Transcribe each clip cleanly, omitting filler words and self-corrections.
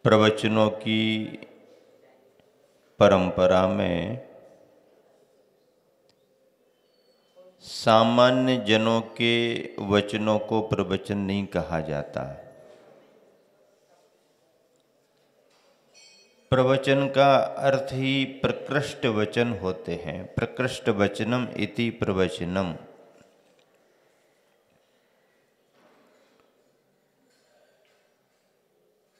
प्रवचनों की परंपरा में सामान्य जनों के वचनों को प्रवचन नहीं कहा जाता। प्रवचन का अर्थ ही प्रकृष्ट वचन होते हैं। प्रकृष्ट वचनम इति प्रवचनम।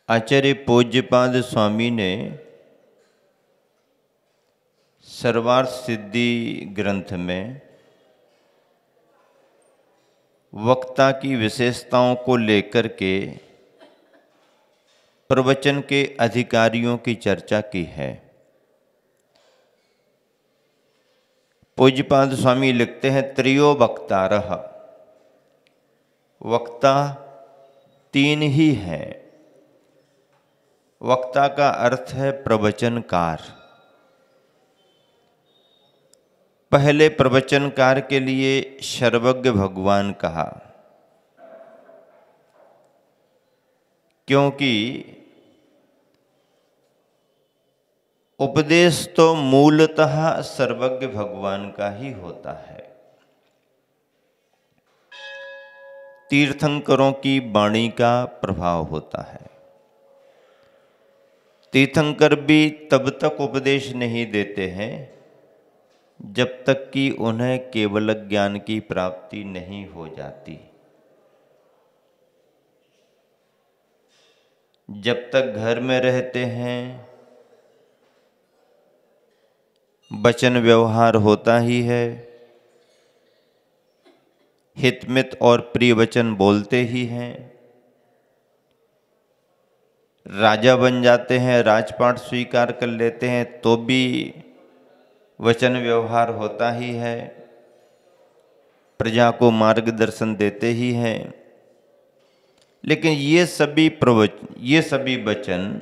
आचार्य पूज्यपाद स्वामी ने सर्वार्थ सिद्धि ग्रंथ में वक्ता की विशेषताओं को लेकर के प्रवचन के अधिकारियों की चर्चा की है। पूज्यपाद स्वामी लिखते हैं, त्रियो वक्तारः, वक्ता तीन ही हैं। वक्ता का अर्थ है प्रवचनकार। पहले प्रवचनकार के लिए सर्वज्ञ भगवान कहा, क्योंकि उपदेश तो मूलतः सर्वज्ञ भगवान का ही होता है। तीर्थंकरों की वाणी का प्रभाव होता है। तीर्थंकर भी तब तक उपदेश नहीं देते हैं जब तक कि उन्हें केवल ज्ञान की प्राप्ति नहीं हो जाती। जब तक घर में रहते हैं वचन व्यवहार होता ही है, हितमित और प्रिय वचन बोलते ही हैं। राजा बन जाते हैं, राजपाट स्वीकार कर लेते हैं तो भी वचन व्यवहार होता ही है। प्रजा को मार्गदर्शन देते ही हैं। लेकिन ये सभी वचन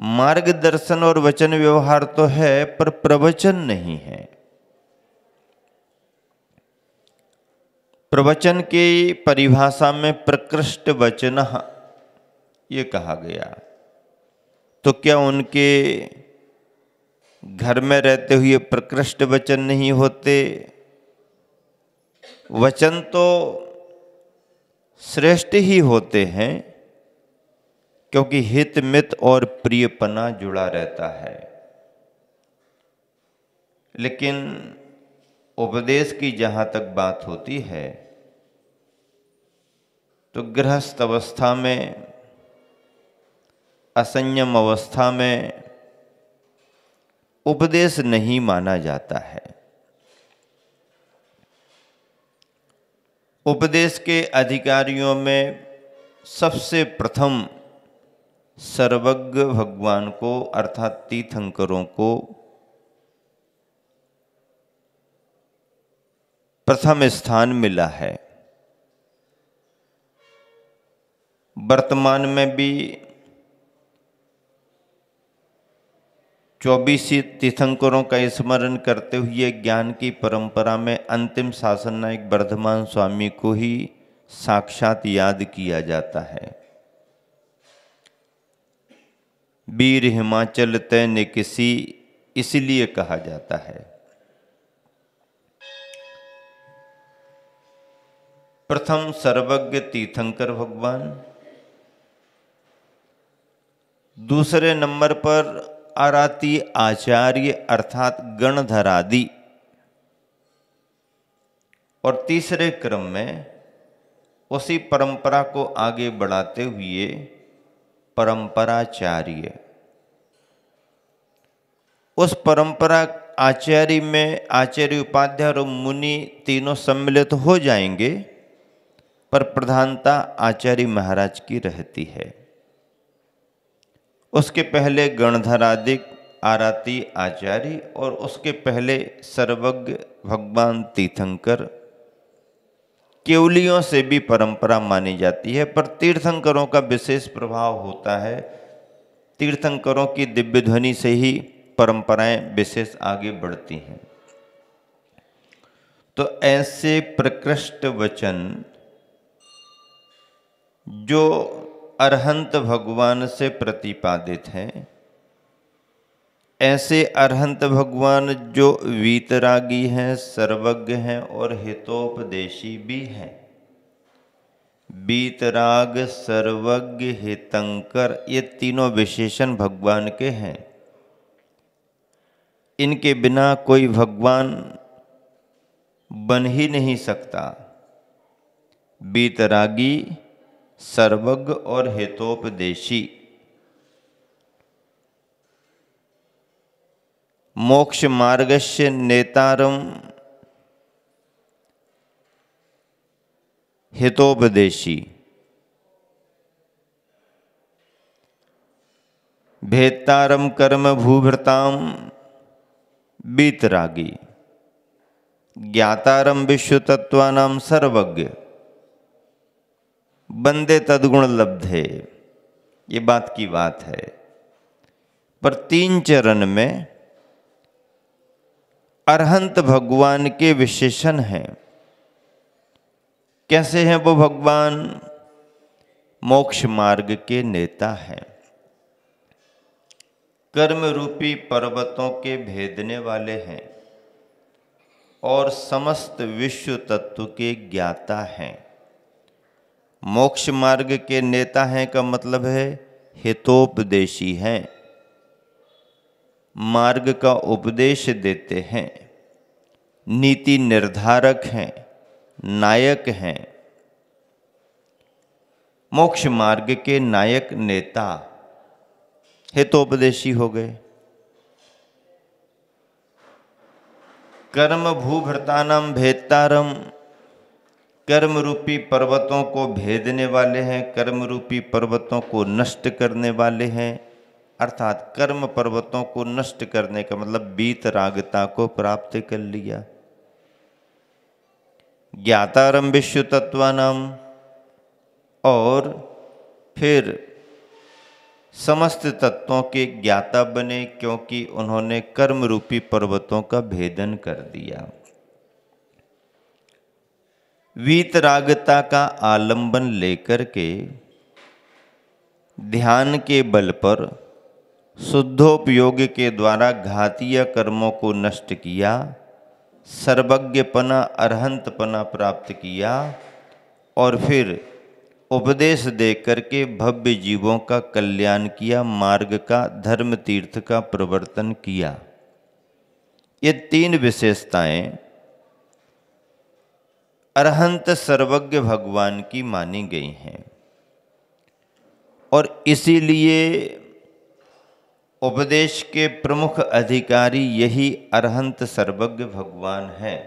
मार्गदर्शन और वचन व्यवहार तो है, पर प्रवचन नहीं है। प्रवचन की परिभाषा में प्रकृष्ट वचनः ये कहा गया, तो क्या उनके घर में रहते हुए प्रकृष्ट वचन नहीं होते? वचन तो श्रेष्ठ ही होते हैं, क्योंकि हित मित और प्रियपना जुड़ा रहता है। लेकिन उपदेश की जहाँ तक बात होती है तो गृहस्थ अवस्था में, असंयम अवस्था में उपदेश नहीं माना जाता है। उपदेश के अधिकारियों में सबसे प्रथम सर्वज्ञ भगवान को अर्थात तीर्थंकरों को प्रथम स्थान मिला है। वर्तमान में भी 24 तीर्थंकरों का स्मरण करते हुए ज्ञान की परंपरा में अंतिम शासन नायक वर्धमान स्वामी को ही साक्षात याद किया जाता है। वीर हिमाचल तय निकिसी इसलिए कहा जाता है। प्रथम सर्वज्ञ तीर्थंकर भगवान, दूसरे नंबर पर आराती आचार्य अर्थात गणधरादि, और तीसरे क्रम में उसी परंपरा को आगे बढ़ाते हुए परंपराचार्य। उस परंपरा आचार्य में आचार्य, उपाध्याय और मुनि तीनों सम्मिलित हो जाएंगे, पर प्रधानता आचार्य महाराज की रहती है। उसके पहले गणधरादिक आराती आचार्य और उसके पहले सर्वज्ञ भगवान तीर्थंकर। केवलियों से भी परंपरा मानी जाती है, पर तीर्थंकरों का विशेष प्रभाव होता है। तीर्थंकरों की दिव्य ध्वनि से ही परंपराएं विशेष आगे बढ़ती हैं। तो ऐसे प्रकृष्ट वचन जो अरहंत भगवान से प्रतिपादित हैं, ऐसे अरहंत भगवान जो वीतरागी हैं, सर्वज्ञ हैं और हितोपदेशी भी हैं। वीतराग, सर्वज्ञ, हितंकर, ये तीनों विशेषण भगवान के हैं। इनके बिना कोई भगवान बन ही नहीं सकता। वीतरागी, सर्वज्ञ और हितोपदेशी। मोक्ष मार्गस्य नेतारम हितोपदेशी। भेत्तारम कर्म भूभृताम वीतरागी। ज्ञातारम विश्व तत्वानाम सर्वज्ञ। बंदे तद्गुण लब्धे। ये बात की बात है। पर 3 चरण में अरहंत भगवान के विशेषण हैं। कैसे हैं वो भगवान? मोक्ष मार्ग के नेता हैं, कर्म रूपी पर्वतों के भेदने वाले हैं और समस्त विश्व तत्व के ज्ञाता हैं। मोक्ष मार्ग के नेता हैं का मतलब है हितोपदेशी हैं, मार्ग का उपदेश देते हैं, नीति निर्धारक हैं, नायक हैं। मोक्ष मार्ग के नायक नेता हितोपदेशी हो गए। कर्म भूभृतानाम भेत्तारम, कर्म रूपी पर्वतों को भेदने वाले हैं, कर्म रूपी पर्वतों को नष्ट करने वाले हैं। अर्थात कर्म पर्वतों को नष्ट करने का मतलब वीतरागता को प्राप्त कर लिया। ज्ञातारम विश्व तत्वानाम, और फिर समस्त तत्वों के ज्ञाता बने, क्योंकि उन्होंने कर्म रूपी पर्वतों का भेदन कर दिया। वीतरागता का आलंबन लेकर के ध्यान के बल पर शुद्धोपयोग के द्वारा घातीय कर्मों को नष्ट किया, सर्वज्ञपना, अरहंतपना प्राप्त किया और फिर उपदेश दे करके भव्य जीवों का कल्याण किया, मार्ग का, धर्म तीर्थ का प्रवर्तन किया। ये 3 विशेषताएं अरहंत सर्वज्ञ भगवान की मानी गई हैं और इसीलिए उपदेश के प्रमुख अधिकारी यही अरहंत सर्वज्ञ भगवान हैं।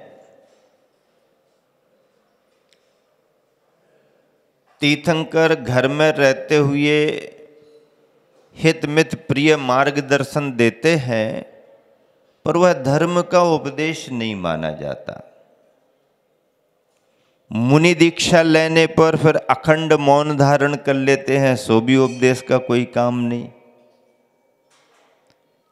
तीर्थंकर घर में रहते हुए हित मित प्रिय मार्गदर्शन देते हैं, पर वह धर्म का उपदेश नहीं माना जाता। मुनि दीक्षा लेने पर फिर अखंड मौन धारण कर लेते हैं, सो भी उपदेश का कोई काम नहीं।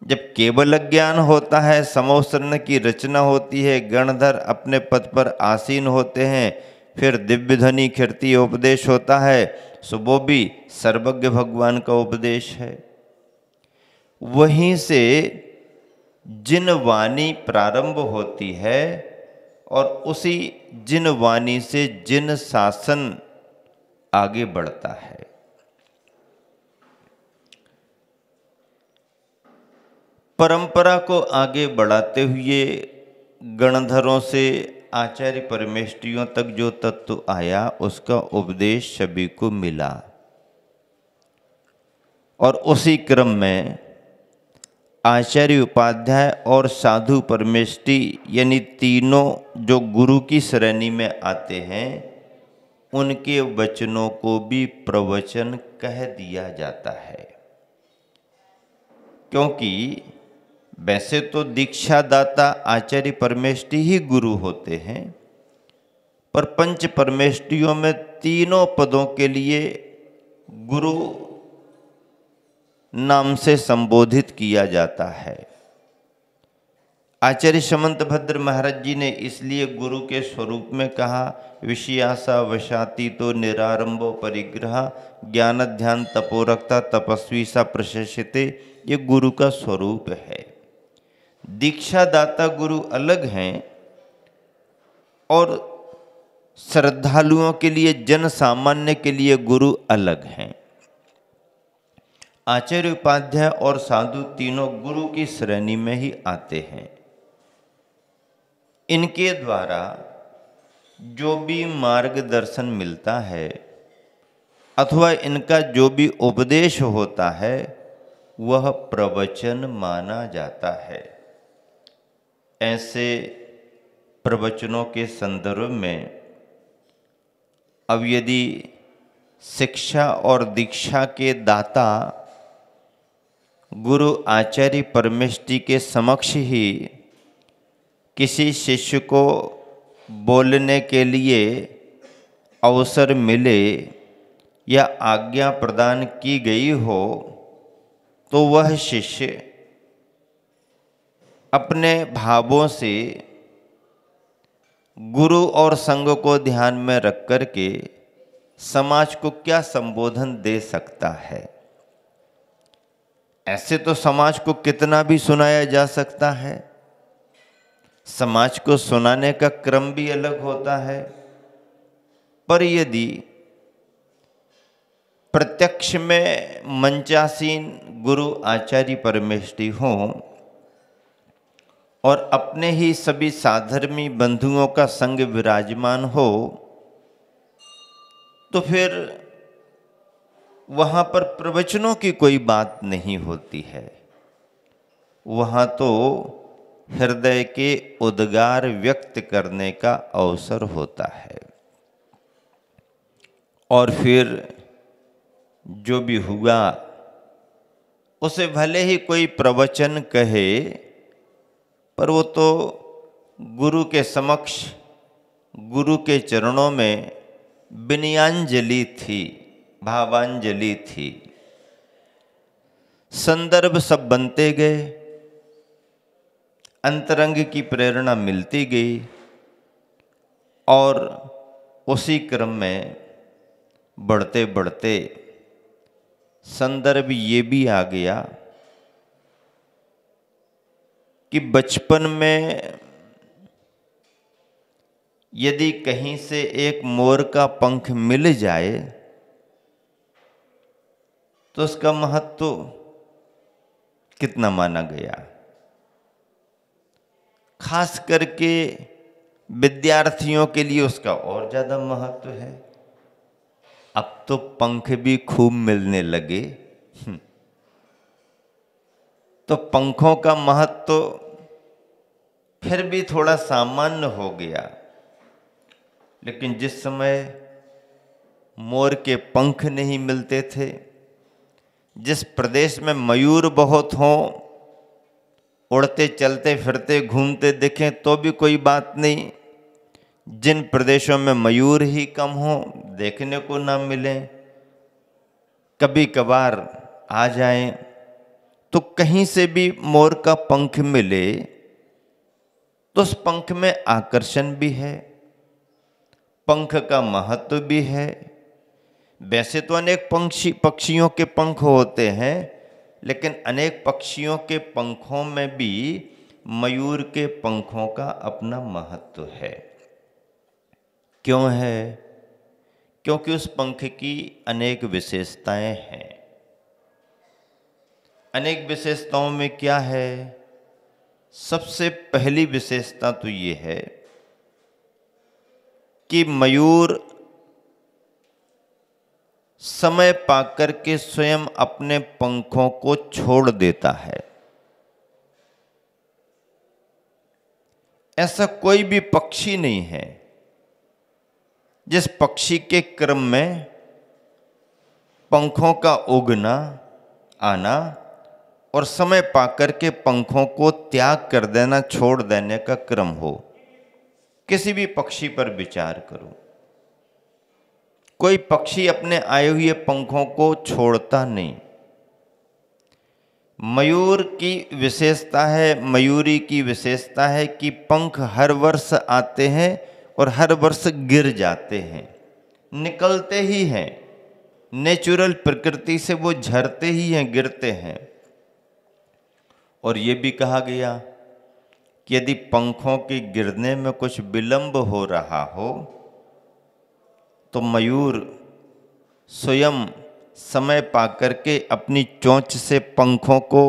जब केवल ज्ञान होता है, समोसरण की रचना होती है, गणधर अपने पद पर आसीन होते हैं, फिर दिव्य ध्वनि कीर्ति उपदेश होता है, सो वो भी सर्वज्ञ भगवान का उपदेश है। वहीं से जिन वाणी प्रारंभ होती है और उसी जिन वाणी से जिन शासन आगे बढ़ता है। परंपरा को आगे बढ़ाते हुए गणधरों से आचार्य परमेष्ठियों तक जो तत्व आया, उसका उपदेश सभी को मिला और उसी क्रम में आचार्य उपाध्याय और साधु परमेष्ठी यानी तीनों जो गुरु की श्रेणी में आते हैं, उनके वचनों को भी प्रवचन कह दिया जाता है। क्योंकि वैसे तो दीक्षा दाता आचार्य परमेष्ठी ही गुरु होते हैं, पर पंच परमेष्ठियों में तीनों पदों के लिए गुरु नाम से संबोधित किया जाता है। आचार्य समंतभद्र महाराज जी ने इसलिए गुरु के स्वरूप में कहा, विषयासा वशाती तो निरारंभो परिग्रह ज्ञान ध्यान तपोरक्ता तपस्वी सा प्रशस्यते। ये गुरु का स्वरूप है। दीक्षा दाता गुरु अलग हैं और श्रद्धालुओं के लिए, जन सामान्य के लिए गुरु अलग हैं। आचार्य उपाध्याय और साधु तीनों गुरु की श्रेणी में ही आते हैं। इनके द्वारा जो भी मार्गदर्शन मिलता है अथवा इनका जो भी उपदेश होता है वह प्रवचन माना जाता है। ऐसे प्रवचनों के संदर्भ में अब यदि शिक्षा और दीक्षा के दाता गुरु आचार्य परमेष्टि के समक्ष ही किसी शिष्य को बोलने के लिए अवसर मिले या आज्ञा प्रदान की गई हो तो वह शिष्य अपने भावों से गुरु और संघ को ध्यान में रख कर के समाज को क्या संबोधन दे सकता है। ऐसे तो समाज को कितना भी सुनाया जा सकता है। समाज को सुनाने का क्रम भी अलग होता है, पर यदि प्रत्यक्ष में मंचासीन गुरु आचार्य परमेष्टि हों और अपने ही सभी साधर्मी बंधुओं का संग विराजमान हो तो फिर वहाँ पर प्रवचनों की कोई बात नहीं होती है। वहाँ तो हृदय के उद्गार व्यक्त करने का अवसर होता है। और फिर जो भी हुआ उसे भले ही कोई प्रवचन कहे, पर वो तो गुरु के समक्ष, गुरु के चरणों में विनयांजलि थी, भावांजलि थी। संदर्भ सब बनते गए, अंतरंग की प्रेरणा मिलती गई और उसी क्रम में बढ़ते बढ़ते संदर्भ ये भी आ गया कि बचपन में यदि कहीं से एक मोर का पंख मिल जाए तो उसका महत्व कितना माना गया। खास करके विद्यार्थियों के लिए उसका और ज़्यादा महत्व है। अब तो पंख भी खूब मिलने लगे, तो पंखों का महत्व फिर भी थोड़ा सामान्य हो गया। लेकिन जिस समय मोर के पंख नहीं मिलते थे, जिस प्रदेश में मयूर बहुत हों, उड़ते चलते फिरते घूमते दिखें तो भी कोई बात नहीं, जिन प्रदेशों में मयूर ही कम हो, देखने को ना मिलें, कभी कभार आ जाएं, तो कहीं से भी मोर का पंख मिले तो उस पंख में आकर्षण भी है, पंख का महत्व भी है। वैसे तो अनेक पक्षियों के पंख होते हैं, लेकिन अनेक पक्षियों के पंखों में भी मयूर के पंखों का अपना महत्व है। क्यों है? क्योंकि उस पंख की अनेक विशेषताएं हैं। अनेक विशेषताओं में क्या है? सबसे पहली विशेषता तो ये है कि मयूर समय पाकर के स्वयं अपने पंखों को छोड़ देता है। ऐसा कोई भी पक्षी नहीं है जिस पक्षी के क्रम में पंखों का उगना, आना और समय पाकर के पंखों को त्याग कर देना, छोड़ देने का क्रम हो। किसी भी पक्षी पर विचार करो, कोई पक्षी अपने आए हुए पंखों को छोड़ता नहीं। मयूर की विशेषता है, मयूरी की विशेषता है कि पंख हर वर्ष आते हैं और हर वर्ष गिर जाते हैं, निकलते ही हैं, नेचुरल प्रकृति से वो झरते ही हैं, गिरते हैं। और ये भी कहा गया कि यदि पंखों के गिरने में कुछ विलंब हो रहा हो तो मयूर स्वयं समय पा करके अपनी चोंच से पंखों को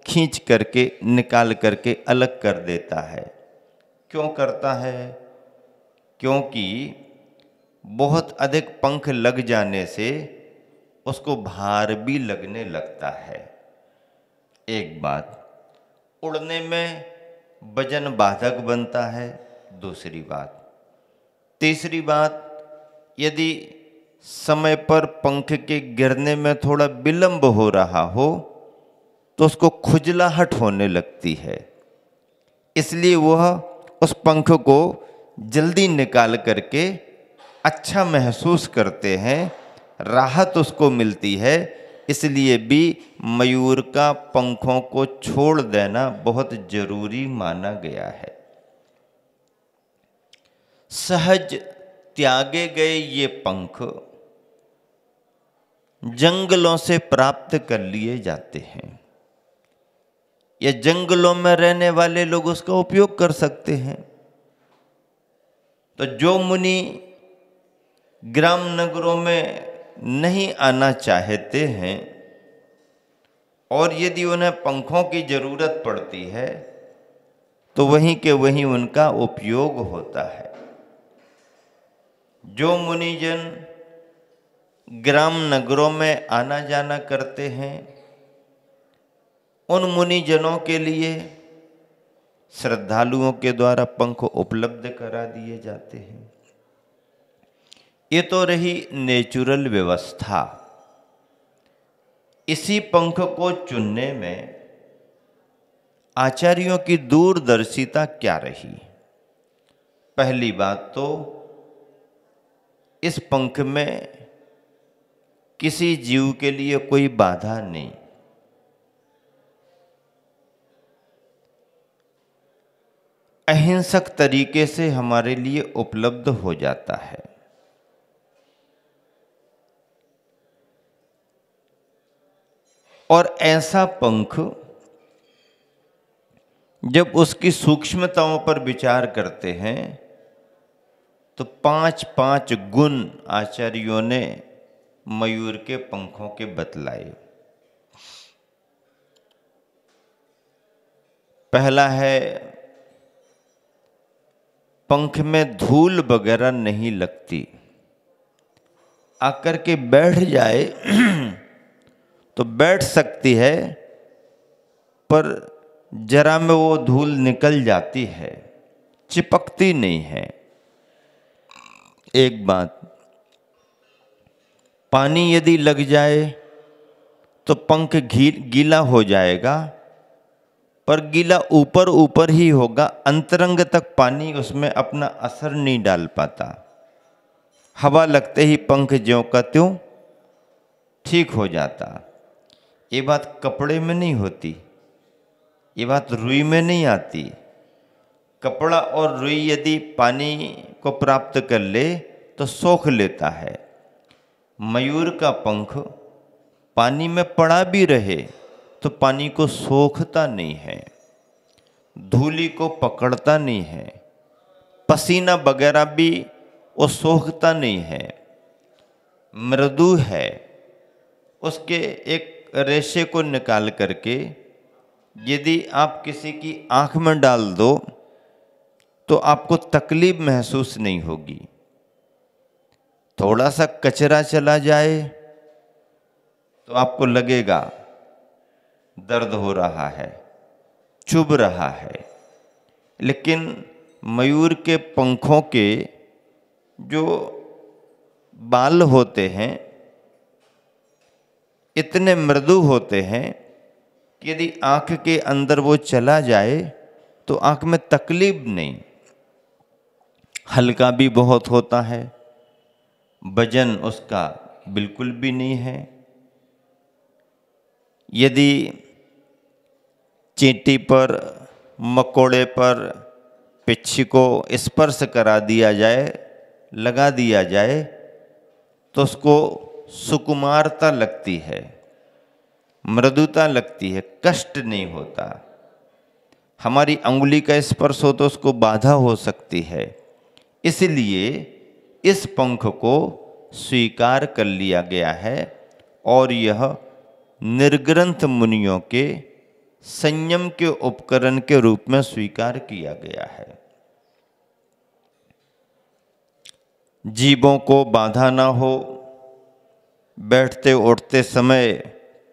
खींच करके निकाल करके अलग कर देता है। क्यों करता है? क्योंकि बहुत अधिक पंख लग जाने से उसको भार भी लगने लगता है। एक बात, उड़ने में वजन बाधक बनता है, दूसरी बात। तीसरी बात, यदि समय पर पंख के गिरने में थोड़ा विलंब हो रहा हो तो उसको खुजलाहट होने लगती है, इसलिए वह उस पंख को जल्दी निकाल करके अच्छा महसूस करते हैं, राहत उसको मिलती है। इसलिए भी मयूर का पंखों को छोड़ देना बहुत जरूरी माना गया है। सहज त्यागे गए ये पंख जंगलों से प्राप्त कर लिए जाते हैं, या जंगलों में रहने वाले लोग उसका उपयोग कर सकते हैं। तो जो मुनि ग्राम नगरों में नहीं आना चाहते हैं और यदि उन्हें पंखों की जरूरत पड़ती है तो वहीं के वहीं उनका उपयोग होता है। जो मुनिजन ग्राम नगरों में आना जाना करते हैं उन मुनिजनों के लिए श्रद्धालुओं के द्वारा पंख उपलब्ध करा दिए जाते हैं। ये तो रही नेचुरल व्यवस्था। इसी पंख को चुनने में आचार्यों की दूरदर्शिता क्या रही? पहली बात तो इस पंख में किसी जीव के लिए कोई बाधा नहीं। अहिंसक तरीके से हमारे लिए उपलब्ध हो जाता है। और ऐसा पंख जब उसकी सूक्ष्मताओं पर विचार करते हैं तो 5-5 गुण आचार्यों ने मयूर के पंखों के बतलाए। पहला है, पंख में धूल वगैरह नहीं लगती, आकर के बैठ जाए तो बैठ सकती है पर जरा में वो धूल निकल जाती है, चिपकती नहीं है। एक बात, पानी यदि लग जाए तो पंख गीला हो जाएगा, पर गीला ऊपर ऊपर ही होगा, अंतरंग तक पानी उसमें अपना असर नहीं डाल पाता। हवा लगते ही पंख ज्यों का त्यों ठीक हो जाता। ये बात कपड़े में नहीं होती, ये बात रुई में नहीं आती। कपड़ा और रुई यदि पानी को प्राप्त कर ले तो सोख लेता है। मयूर का पंख पानी में पड़ा भी रहे तो पानी को सोखता नहीं है, धूली को पकड़ता नहीं है, पसीना वगैरह भी वो सोखता नहीं है, मृदु है। उसके एक रेशे को निकाल करके यदि आप किसी की आंख में डाल दो तो आपको तकलीफ महसूस नहीं होगी। थोड़ा सा कचरा चला जाए तो आपको लगेगा दर्द हो रहा है, चुभ रहा है। लेकिन मयूर के पंखों के जो बाल होते हैं इतने मृदु होते हैं कि यदि आंख के अंदर वो चला जाए तो आंख में तकलीफ नहीं। हल्का भी बहुत होता है, वजन उसका बिल्कुल भी नहीं है। यदि चींटी पर, मकोड़े पर पिच्छी को स्पर्श करा दिया जाए, लगा दिया जाए, तो उसको सुकुमारता लगती है, मृदुता लगती है, कष्ट नहीं होता। हमारी अंगुली का स्पर्श हो तो उसको बाधा हो सकती है। इसलिए इस पंख को स्वीकार कर लिया गया है और यह निर्ग्रंथ मुनियों के संयम के उपकरण के रूप में स्वीकार किया गया है। जीवों को बाधा ना हो, बैठते उठते समय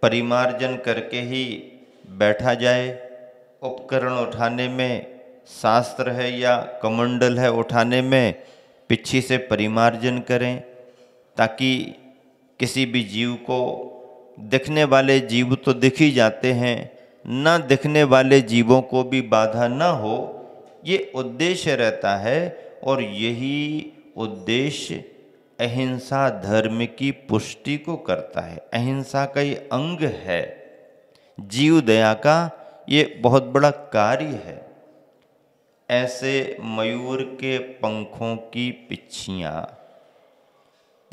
परिमार्जन करके ही बैठा जाए। उपकरण उठाने में, शास्त्र है या कमंडल है उठाने में, पिच्छी से परिमार्जन करें, ताकि किसी भी जीव को, दिखने वाले जीव तो दिख ही जाते हैं, ना दिखने वाले जीवों को भी बाधा ना हो, ये उद्देश्य रहता है। और यही उद्देश्य अहिंसा धर्म की पुष्टि को करता है। अहिंसा का ये अंग है, जीव दया का ये बहुत बड़ा कार्य है। ऐसे मयूर के पंखों की पिच्छियाँ,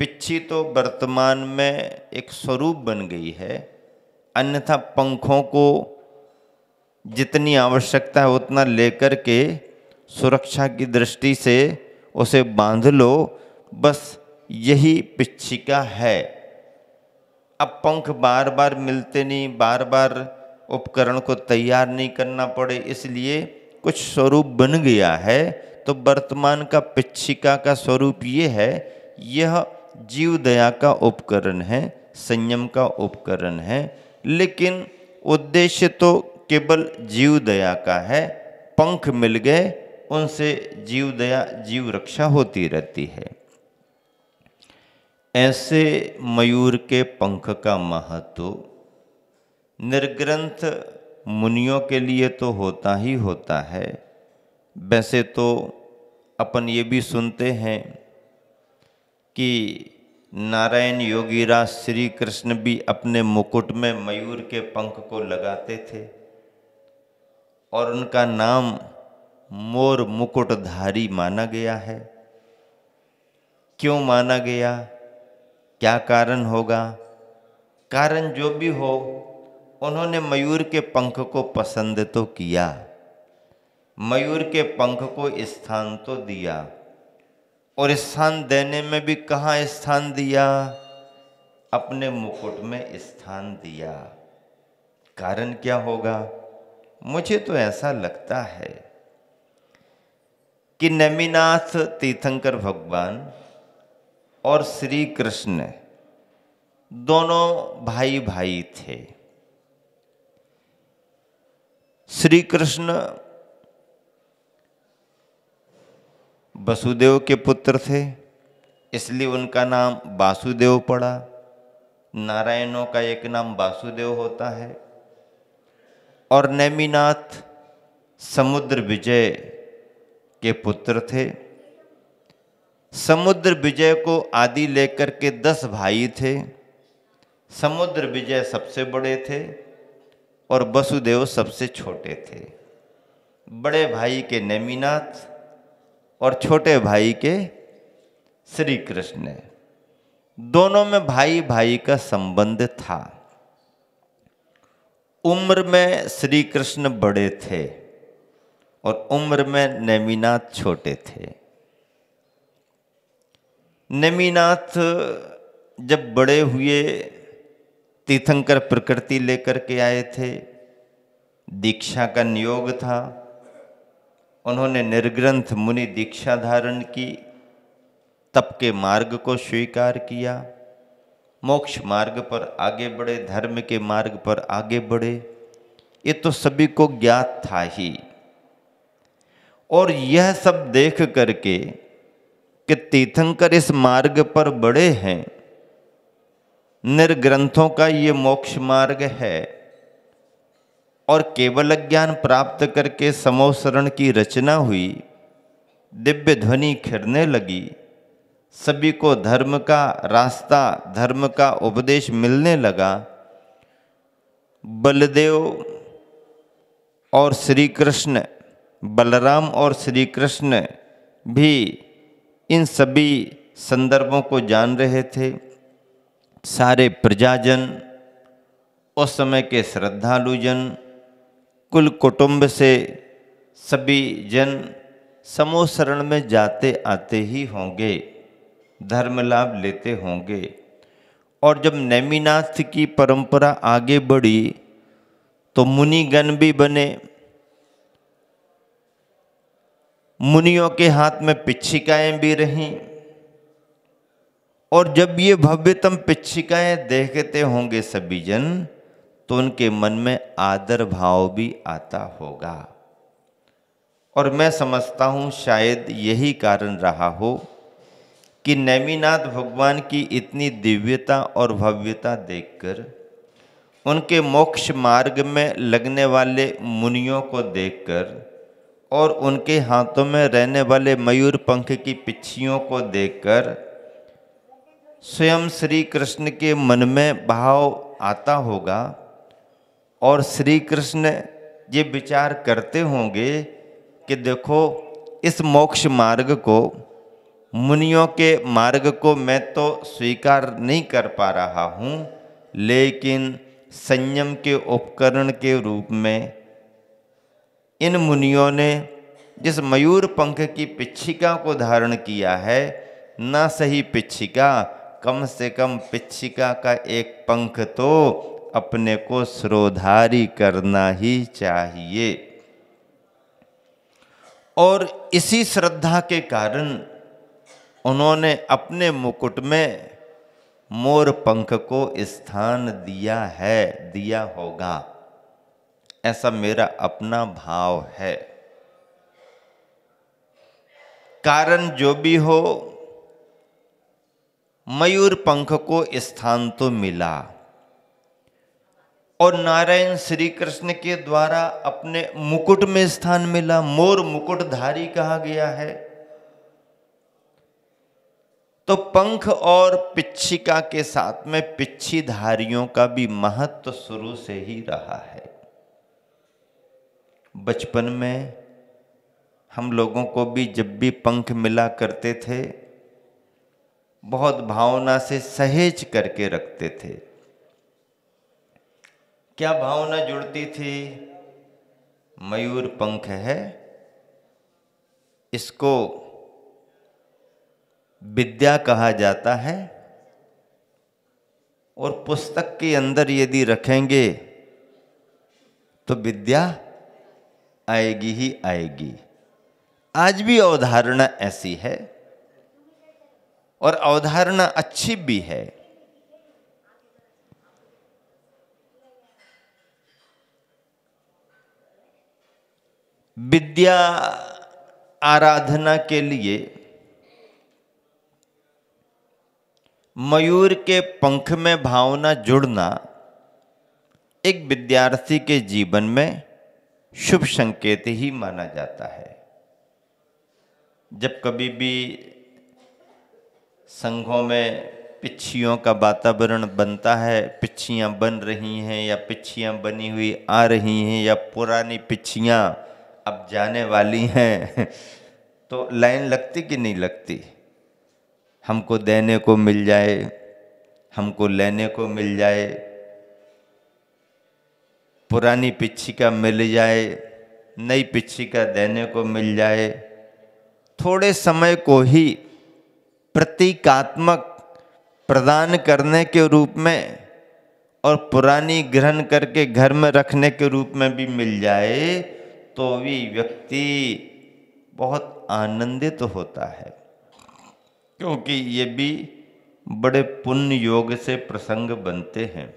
पिच्छी तो वर्तमान में एक स्वरूप बन गई है, अन्यथा पंखों को जितनी आवश्यकता है उतना लेकर के सुरक्षा की दृष्टि से उसे बांध लो, बस यही पिच्छिका है। अब पंख बार बार मिलते नहीं, बार बार उपकरण को तैयार नहीं करना पड़े, इसलिए कुछ स्वरूप बन गया है। तो वर्तमान का पिच्छिका का स्वरूप ये है, यह जीव दया का उपकरण है, संयम का उपकरण है, लेकिन उद्देश्य तो केवल जीव दया का है। पंख मिल गए, उनसे जीव दया, जीव रक्षा होती रहती है। ऐसे मयूर के पंख का महत्व निर्ग्रंथ मुनियों के लिए तो होता ही होता है। वैसे तो अपन ये भी सुनते हैं कि नारायण योगीराज श्री कृष्ण भी अपने मुकुट में मयूर के पंख को लगाते थे और उनका नाम मोर मुकुटधारी माना गया है। क्यों माना गया, क्या कारण होगा? कारण जो भी हो, उन्होंने मयूर के पंख को पसंद तो किया, मयूर के पंख को स्थान तो दिया, और स्थान देने में भी कहाँ स्थान दिया? अपने मुकुट में स्थान दिया। कारण क्या होगा? मुझे तो ऐसा लगता है कि नेमिनाथ तीर्थंकर भगवान और श्री कृष्ण दोनों भाई भाई थे। श्री कृष्ण वसुदेव के पुत्र थे, इसलिए उनका नाम वासुदेव पड़ा। नारायणों का एक नाम वासुदेव होता है। और नेमिनाथ समुद्र विजय के पुत्र थे। समुद्र विजय को आदि लेकर के 10 भाई थे। समुद्र विजय सबसे बड़े थे और वसुदेव सबसे छोटे थे। बड़े भाई के नेमिनाथ और छोटे भाई के श्री कृष्ण, दोनों में भाई भाई का संबंध था। उम्र में श्री कृष्ण बड़े थे और उम्र में नेमिनाथ छोटे थे। नेमिनाथ जब बड़े हुए, तीर्थंकर प्रकृति लेकर के आए थे, दीक्षा का नियोग था, उन्होंने निर्ग्रंथ मुनि दीक्षा धारण की, तप के मार्ग को स्वीकार किया, मोक्ष मार्ग पर आगे बढ़े, धर्म के मार्ग पर आगे बढ़े। ये तो सभी को ज्ञात था ही। और यह सब देख करके कि तीर्थंकर इस मार्ग पर बढ़े हैं, निर्ग्रंथों का ये मोक्ष मार्ग है, और केवल ज्ञान प्राप्त करके समोसरण की रचना हुई, दिव्य ध्वनि खिरने लगी, सभी को धर्म का रास्ता, धर्म का उपदेश मिलने लगा। बलदेव और श्री कृष्ण, बलराम और श्री कृष्ण भी इन सभी संदर्भों को जान रहे थे। सारे प्रजाजन, उस समय के श्रद्धालुजन, कुल कुटुंब से सभी जन समूह शरण में जाते आते ही होंगे, धर्म लाभ लेते होंगे। और जब नेमिनाथ की परंपरा आगे बढ़ी तो मुनिगण भी बने। मुनियों के हाथ में पिच्छिकाएं भी रहीं, और जब ये भव्यतम पिच्छिकाएं देखते होंगे सभी जन, तो उनके मन में आदर भाव भी आता होगा। और मैं समझता हूँ शायद यही कारण रहा हो कि नेमिनाथ भगवान की इतनी दिव्यता और भव्यता देखकर, उनके मोक्ष मार्ग में लगने वाले मुनियों को देखकर और उनके हाथों में रहने वाले मयूर पंख की पिच्छियों को देखकर स्वयं श्री कृष्ण के मन में भाव आता होगा। और श्री कृष्ण ये विचार करते होंगे कि देखो, इस मोक्ष मार्ग को, मुनियों के मार्ग को मैं तो स्वीकार नहीं कर पा रहा हूँ, लेकिन संयम के उपकरण के रूप में इन मुनियों ने जिस मयूर पंख की पिच्छिका को धारण किया है, ना सही पिच्छिका, कम से कम पिच्छिका का एक पंख तो अपने को सिरोधारी करना ही चाहिए। और इसी श्रद्धा के कारण उन्होंने अपने मुकुट में मोर पंख को स्थान दिया है, दिया होगा, ऐसा मेरा अपना भाव है। कारण जो भी हो, मयूर पंख को स्थान तो मिला, और नारायण श्री कृष्ण के द्वारा अपने मुकुट में स्थान मिला। मोर मुकुटधारी कहा गया है। तो पंख और पिच्छिका के साथ में पिच्छीधारियों का भी महत्व शुरू से ही रहा है। बचपन में हम लोगों को भी जब भी पंख मिला करते थे, बहुत भावना से सहेज करके रखते थे। क्या भावना जुड़ती थी? मयूर पंख है, इसको विद्या कहा जाता है, और पुस्तक के अंदर यदि रखेंगे तो विद्या आएगी ही आएगी। आज भी अवधारणा ऐसी है, और अवधारणा अच्छी भी है। विद्या आराधना के लिए मयूर के पंख में भावना जुड़ना एक विद्यार्थी के जीवन में शुभ संकेत ही माना जाता है। जब कभी भी संघों में पिच्छियों का वातावरण बनता है, पिच्छियाँ बन रही हैं या पिच्छियाँ बनी हुई आ रही हैं या पुरानी पिच्छियाँ अब जाने वाली हैं, तो लाइन लगती कि नहीं लगती? हमको देने को मिल जाए, हमको लेने को मिल जाए, पुरानी पिच्छिका मिल जाए, नई पिच्छिका देने को मिल जाए। थोड़े समय को ही प्रतीकात्मक प्रदान करने के रूप में और पुरानी ग्रहण करके घर में रखने के रूप में भी मिल जाए, तो भी व्यक्ति बहुत आनंदित होता है, क्योंकि ये भी बड़े पुण्य योग से प्रसंग बनते हैं।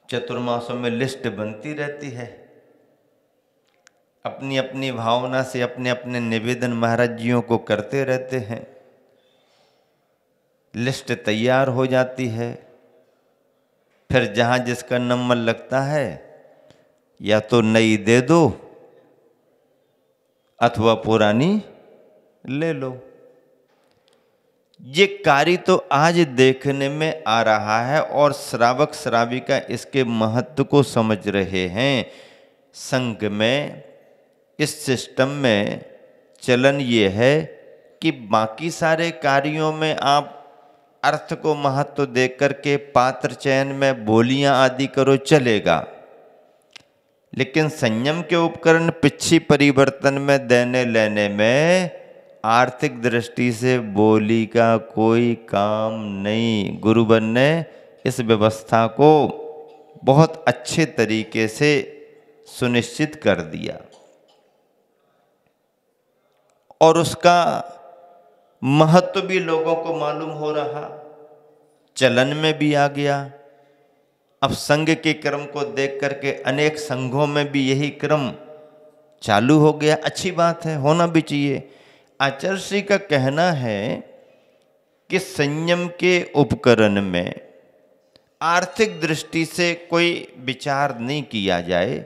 चतुर्मासों में लिस्ट बनती रहती है, अपनी अपनी भावना से अपने अपने निवेदन महाराज जियों को करते रहते हैं। लिस्ट तैयार हो जाती है, फिर जहाँ जिसका नंबर लगता है, या तो नई दे दो अथवा पुरानी ले लो। ये कार्य तो आज देखने में आ रहा है और श्रावक श्राविका इसके महत्व को समझ रहे हैं। संघ में, इस सिस्टम में चलन ये है कि बाकी सारे कार्यों में आप अर्थ को महत्व देकर करके पात्र चयन में बोलियां आदि करो, चलेगा, लेकिन संयम के उपकरण पिच्छी परिवर्तन में देने लेने में आर्थिक दृष्टि से बोली का कोई काम नहीं। गुरुवर ने इस व्यवस्था को बहुत अच्छे तरीके से सुनिश्चित कर दिया और उसका महत्व भी लोगों को मालूम हो रहा, चलन में भी आ गया। अब संघ के क्रम को देख करके अनेक संघों में भी यही क्रम चालू हो गया। अच्छी बात है, होना भी चाहिए। आचार्य श्री का कहना है कि संयम के उपकरण में आर्थिक दृष्टि से कोई विचार नहीं किया जाए,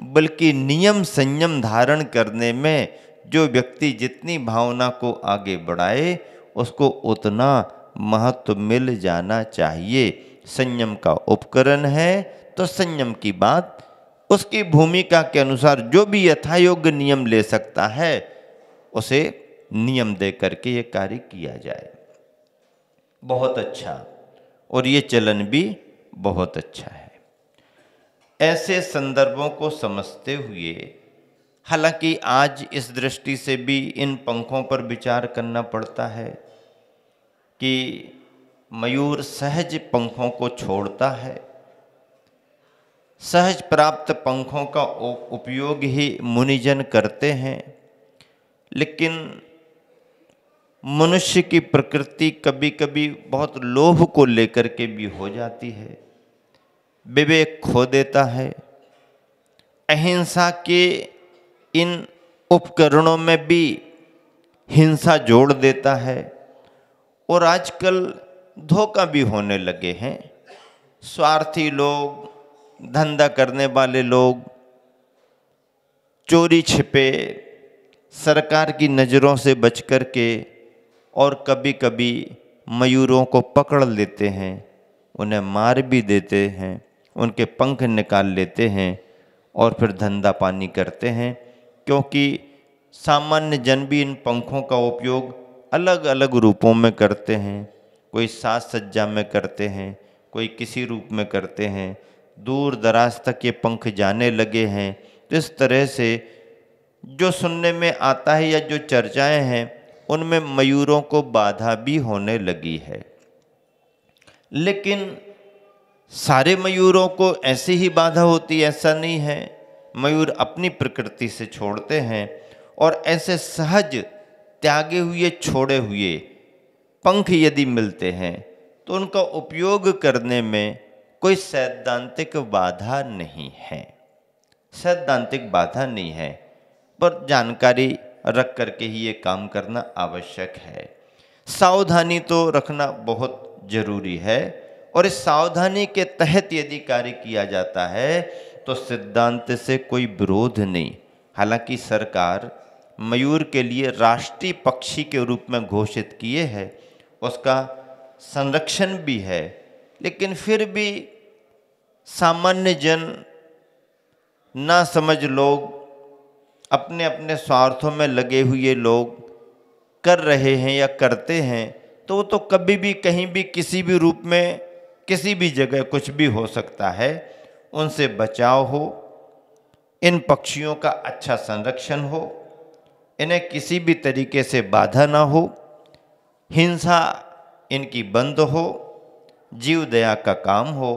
बल्कि नियम संयम धारण करने में जो व्यक्ति जितनी भावना को आगे बढ़ाए उसको उतना महत्व मिल जाना चाहिए। संयम का उपकरण है तो संयम की बात उसकी भूमिका के अनुसार जो भी यथायोग्य नियम ले सकता है उसे नियम दे करके ये कार्य किया जाए। बहुत अच्छा, और ये चलन भी बहुत अच्छा है। ऐसे संदर्भों को समझते हुए, हालांकि आज इस दृष्टि से भी इन पंखों पर विचार करना पड़ता है कि मयूर सहज पंखों को छोड़ता है, सहज प्राप्त पंखों का उपयोग ही मुनिजन करते हैं, लेकिन मनुष्य की प्रकृति कभी कभी बहुत लोभ को लेकर के भी हो जाती है, विवेक खो देता है। अहिंसा के इन उपकरणों में भी हिंसा जोड़ देता है और आजकल धोखा भी होने लगे हैं। स्वार्थी लोग, धंधा करने वाले लोग, चोरी छिपे, सरकार की नज़रों से बच कर के और कभी कभी मयूरों को पकड़ लेते हैं, उन्हें मार भी देते हैं, उनके पंख निकाल लेते हैं और फिर धंधा पानी करते हैं। क्योंकि सामान्य जन भी इन पंखों का उपयोग अलग अलग रूपों में करते हैं। कोई साज सज्जा में करते हैं, कोई किसी रूप में करते हैं, दूर दराज तक ये पंख जाने लगे हैं। तो इस तरह से जो सुनने में आता है या जो चर्चाएं हैं उनमें मयूरों को बाधा भी होने लगी है। लेकिन सारे मयूरों को ऐसी ही बाधा होती, ऐसा नहीं है। मयूर अपनी प्रकृति से छोड़ते हैं और ऐसे सहज त्यागे हुए छोड़े हुए पंख यदि मिलते हैं तो उनका उपयोग करने में कोई सैद्धांतिक बाधा नहीं है, सैद्धांतिक बाधा नहीं है, पर जानकारी रख करके ही ये काम करना आवश्यक है। सावधानी तो रखना बहुत जरूरी है और इस सावधानी के तहत यदि कार्य किया जाता है तो सिद्धांत से कोई विरोध नहीं। हालांकि सरकार मयूर के लिए राष्ट्रीय पक्षी के रूप में घोषित किए है, उसका संरक्षण भी है, लेकिन फिर भी सामान्य जन, ना समझ लोग, अपने अपने स्वार्थों में लगे हुए लोग कर रहे हैं या करते हैं, तो वो तो कभी भी कहीं भी किसी भी रूप में किसी भी जगह कुछ भी हो सकता है। उनसे बचाव हो, इन पक्षियों का अच्छा संरक्षण हो, इन्हें किसी भी तरीके से बाधा ना हो, हिंसा इनकी बंद हो, जीव दया का काम हो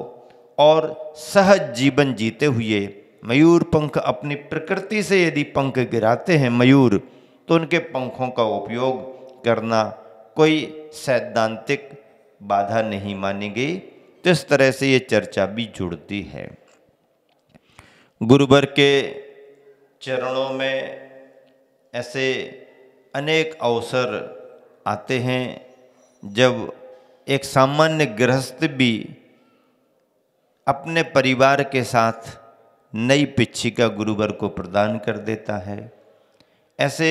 और सहज जीवन जीते हुए मयूर पंख अपनी प्रकृति से यदि पंख गिराते हैं मयूर, तो उनके पंखों का उपयोग करना कोई सैद्धांतिक बाधा नहीं मानी गई। तो इस तरह से ये चर्चा भी जुड़ती है। गुरुवर के चरणों में ऐसे अनेक अवसर आते हैं जब एक सामान्य गृहस्थ भी अपने परिवार के साथ नई पिच्छिका गुरुवर को प्रदान कर देता है। ऐसे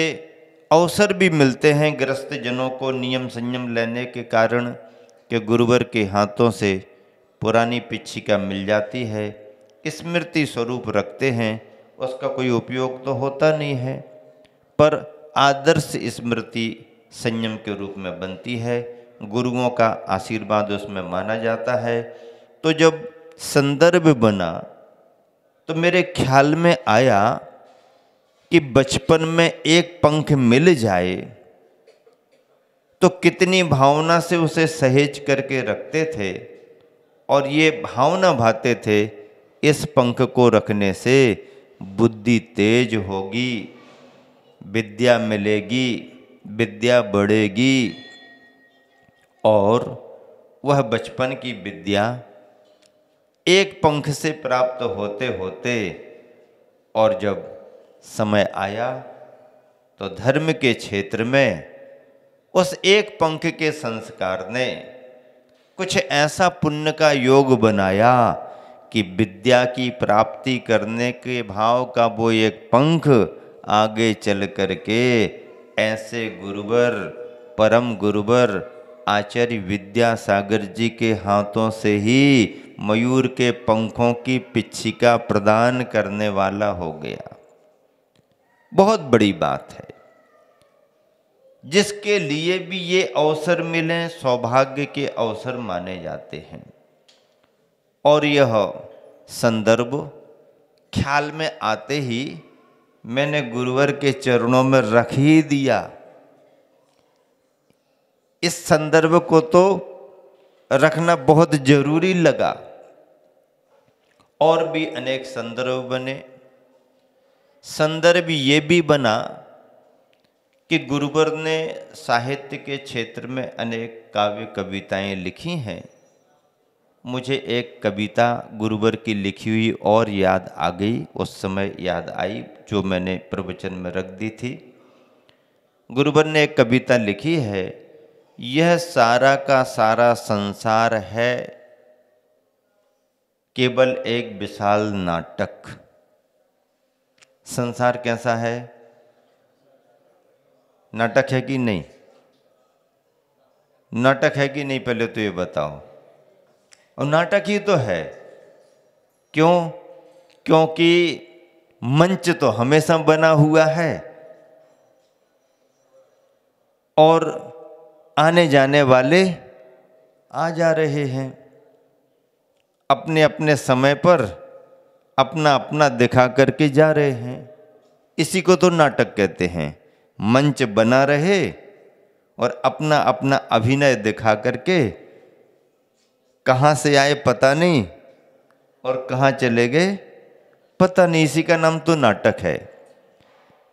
अवसर भी मिलते हैं गृहस्थ जनों को नियम संयम लेने के कारण कि गुरुवर के हाथों से पुरानी पिच्छिका मिल जाती है, स्मृति स्वरूप रखते हैं, उसका कोई उपयोग तो होता नहीं है, पर आदर्श स्मृति संयम के रूप में बनती है, गुरुओं का आशीर्वाद उसमें माना जाता है। तो जब संदर्भ बना तो मेरे ख्याल में आया कि बचपन में एक पंख मिल जाए तो कितनी भावना से उसे सहेज करके रखते थे, और ये भावना भाते थे इस पंख को रखने से बुद्धि तेज होगी, विद्या मिलेगी, विद्या बढ़ेगी। और वह बचपन की विद्या एक पंख से प्राप्त होते होते, और जब समय आया तो धर्म के क्षेत्र में उस एक पंख के संस्कार ने कुछ ऐसा पुण्य का योग बनाया कि विद्या की प्राप्ति करने के भाव का वो एक पंख आगे चल करके ऐसे गुरुवर, परम गुरुवर आचार्य विद्यासागर जी के हाथों से ही मयूर के पंखों की पिच्छिका प्रदान करने वाला हो गया। बहुत बड़ी बात है। जिसके लिए भी ये अवसर मिले सौभाग्य के अवसर माने जाते हैं। और यह संदर्भ ख्याल में आते ही मैंने गुरुवर के चरणों में रख ही दिया। इस संदर्भ को तो रखना बहुत जरूरी लगा। और भी अनेक संदर्भ बने। संदर्भ ये भी बना कि गुरुवर ने साहित्य के क्षेत्र में अनेक काव्य कविताएं लिखी हैं। मुझे एक कविता गुरुवर की लिखी हुई और याद आ गई, उस समय याद आई, जो मैंने प्रवचन में रख दी थी। गुरुवर ने एक कविता लिखी है, यह सारा का सारा संसार है केवल एक विशाल नाटक। संसार कैसा है? नाटक है कि नहीं? नाटक है कि नहीं, पहले तो ये बताओ। और नाटक ही तो है। क्यों? क्योंकि मंच तो हमेशा बना हुआ है और आने जाने वाले आ जा रहे हैं, अपने अपने समय पर अपना अपना दिखा करके जा रहे हैं। इसी को तो नाटक कहते हैं। मंच बना रहे और अपना अपना अभिनय दिखा करके कहाँ से आए पता नहीं और कहाँ चले गए पता नहीं। इसी का नाम तो नाटक है।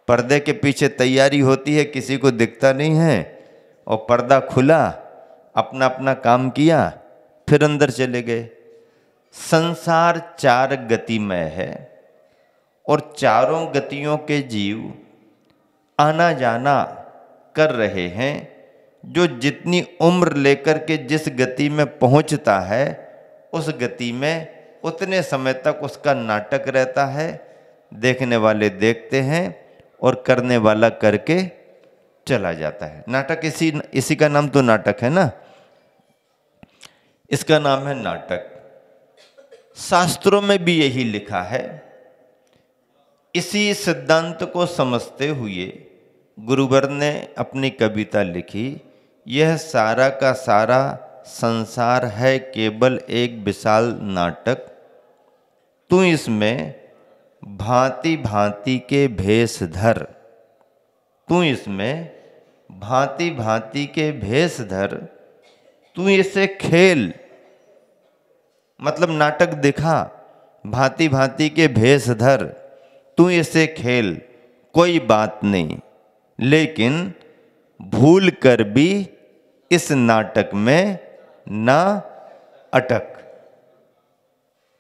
पर्दे के पीछे तैयारी होती है, किसी को दिखता नहीं है, और पर्दा खुला, अपना अपना काम किया, फिर अंदर चले गए। संसार चार गतिमय है और चारों गतियों के जीव आना जाना कर रहे हैं। जो जितनी उम्र लेकर के जिस गति में पहुंचता है, उस गति में उतने समय तक उसका नाटक रहता है। देखने वाले देखते हैं और करने वाला करके चला जाता है। नाटक इसी का नाम तो नाटक है ना। इसका नाम है नाटक। शास्त्रों में भी यही लिखा है। इसी सिद्धांत को समझते हुए गुरुवर ने अपनी कविता लिखी, यह सारा का सारा संसार है केवल एक विशाल नाटक। तू इसमें भांति भांति के भेष धर। तू इसमें भांति भांति के भेष धर। तू इसे खेल, मतलब नाटक दिखा, भांति भांति के भेष धर, तू इसे खेल, कोई बात नहीं, लेकिन भूल कर भी इस नाटक में ना अटक।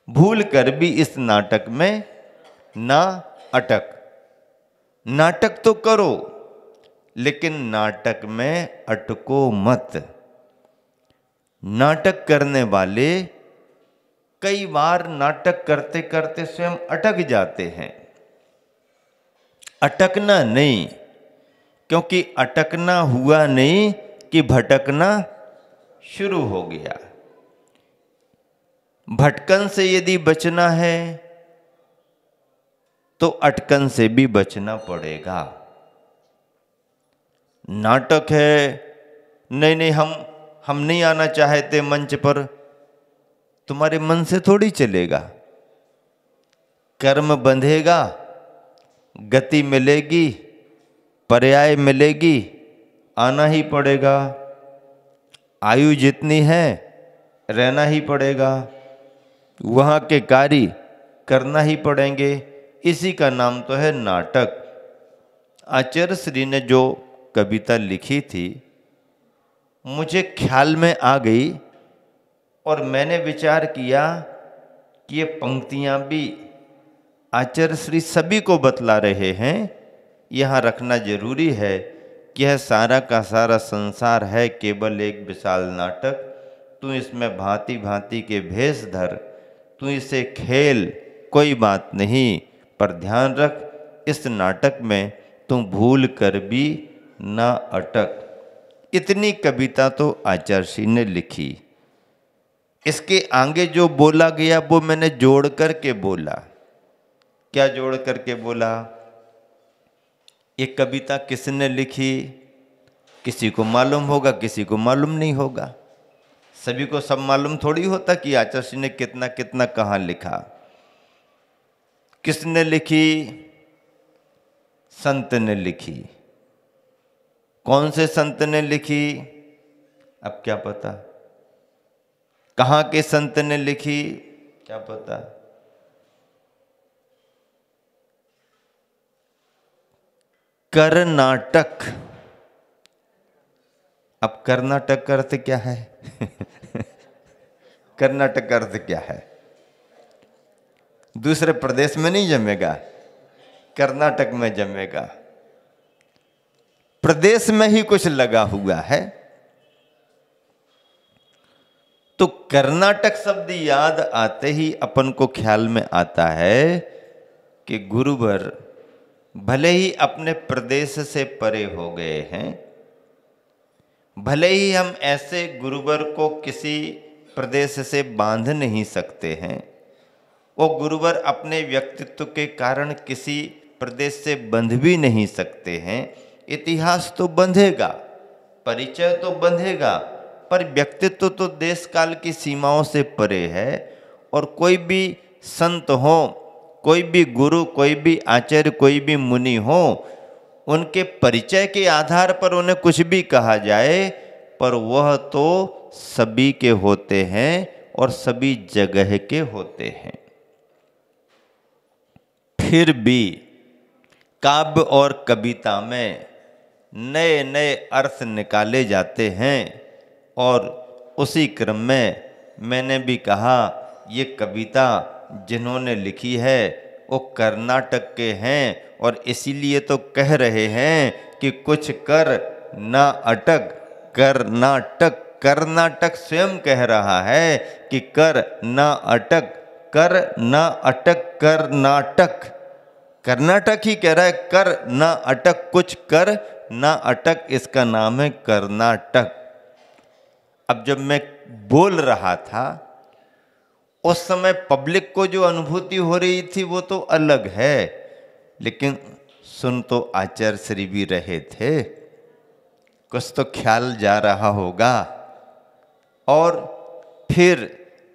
भूल कर भी इस नाटक में ना अटक। नाटक तो करो लेकिन नाटक में अटको मत। नाटक करने वाले कई बार नाटक करते करते स्वयं अटक जाते हैं। अटकना नहीं, क्योंकि अटकना हुआ नहीं कि भटकना शुरू हो गया। भटकन से यदि बचना है तो अटकन से भी बचना पड़ेगा। नाटक है, नहीं नहीं हम नहीं आना चाहते मंच पर, तुम्हारे मन से थोड़ी चलेगा। कर्म बंधेगा, गति मिलेगी, पर्याय मिलेगी, आना ही पड़ेगा। आयु जितनी है रहना ही पड़ेगा, वहाँ के कार्य करना ही पड़ेंगे। इसी का नाम तो है नाटक। आचार्य श्री ने जो कविता लिखी थी मुझे ख्याल में आ गई और मैंने विचार किया कि ये पंक्तियाँ भी आचार्य श्री सभी को बतला रहे हैं। यहाँ रखना जरूरी है कि यह सारा का सारा संसार है केवल एक विशाल नाटक। तू इसमें भांति भांति के भेष धर, तू इसे खेल, कोई बात नहीं, पर ध्यान रख इस नाटक में तू भूल कर भी ना अटक। इतनी कविता तो आचार्य श्री ने लिखी। इसके आगे जो बोला गया वो मैंने जोड़ करके बोला। क्या जोड़ करके बोला? ये कविता किसने लिखी? किसी को मालूम होगा, किसी को मालूम नहीं होगा। सभी को सब मालूम थोड़ी होता कि आचार्य श्री ने कितना कितना कहाँ लिखा। किसने लिखी? संत ने लिखी। कौन से संत ने लिखी? अब क्या पता। कहाँ के संत ने लिखी? क्या पता। कर्नाटक। अब कर्नाटक का अर्थ क्या है? कर्नाटक का अर्थ क्या है? दूसरे प्रदेश में नहीं जमेगा, कर्नाटक में जमेगा। प्रदेश में ही कुछ लगा हुआ है। तो कर्नाटक शब्द याद आते ही अपन को ख्याल में आता है कि गुरुवर भले ही अपने प्रदेश से परे हो गए हैं, भले ही हम ऐसे गुरुवर को किसी प्रदेश से बांध नहीं सकते हैं, वो गुरुवर अपने व्यक्तित्व के कारण किसी प्रदेश से बंध भी नहीं सकते हैं। इतिहास तो बंधेगा, परिचय तो बंधेगा, पर व्यक्तित्व तो देश काल की सीमाओं से परे है। और कोई भी संत हो, कोई भी गुरु, कोई भी आचार्य, कोई भी मुनि हो, उनके परिचय के आधार पर उन्हें कुछ भी कहा जाए, पर वह तो सभी के होते हैं और सभी जगह के होते हैं। फिर भी काव्य और कविता में नए नए अर्थ निकाले जाते हैं। और उसी क्रम में मैंने भी कहा ये कविता जिन्होंने लिखी है वो कर्नाटक के हैं, और इसीलिए तो कह रहे हैं कि कुछ कर ना अटक। कर्नाटक, कर्नाटक स्वयं कह रहा है कि कर ना अटक, कर ना अटक कर्नाटक। कर्नाटक ही कह रहा है कर ना अटक, कुछ कर ना अटक, इसका नाम है कर्नाटक। अब जब मैं बोल रहा था उस समय पब्लिक को जो अनुभूति हो रही थी वो तो अलग है, लेकिन सुन तो आचार्य श्री भी रहे थे, कुछ तो ख्याल जा रहा होगा। और फिर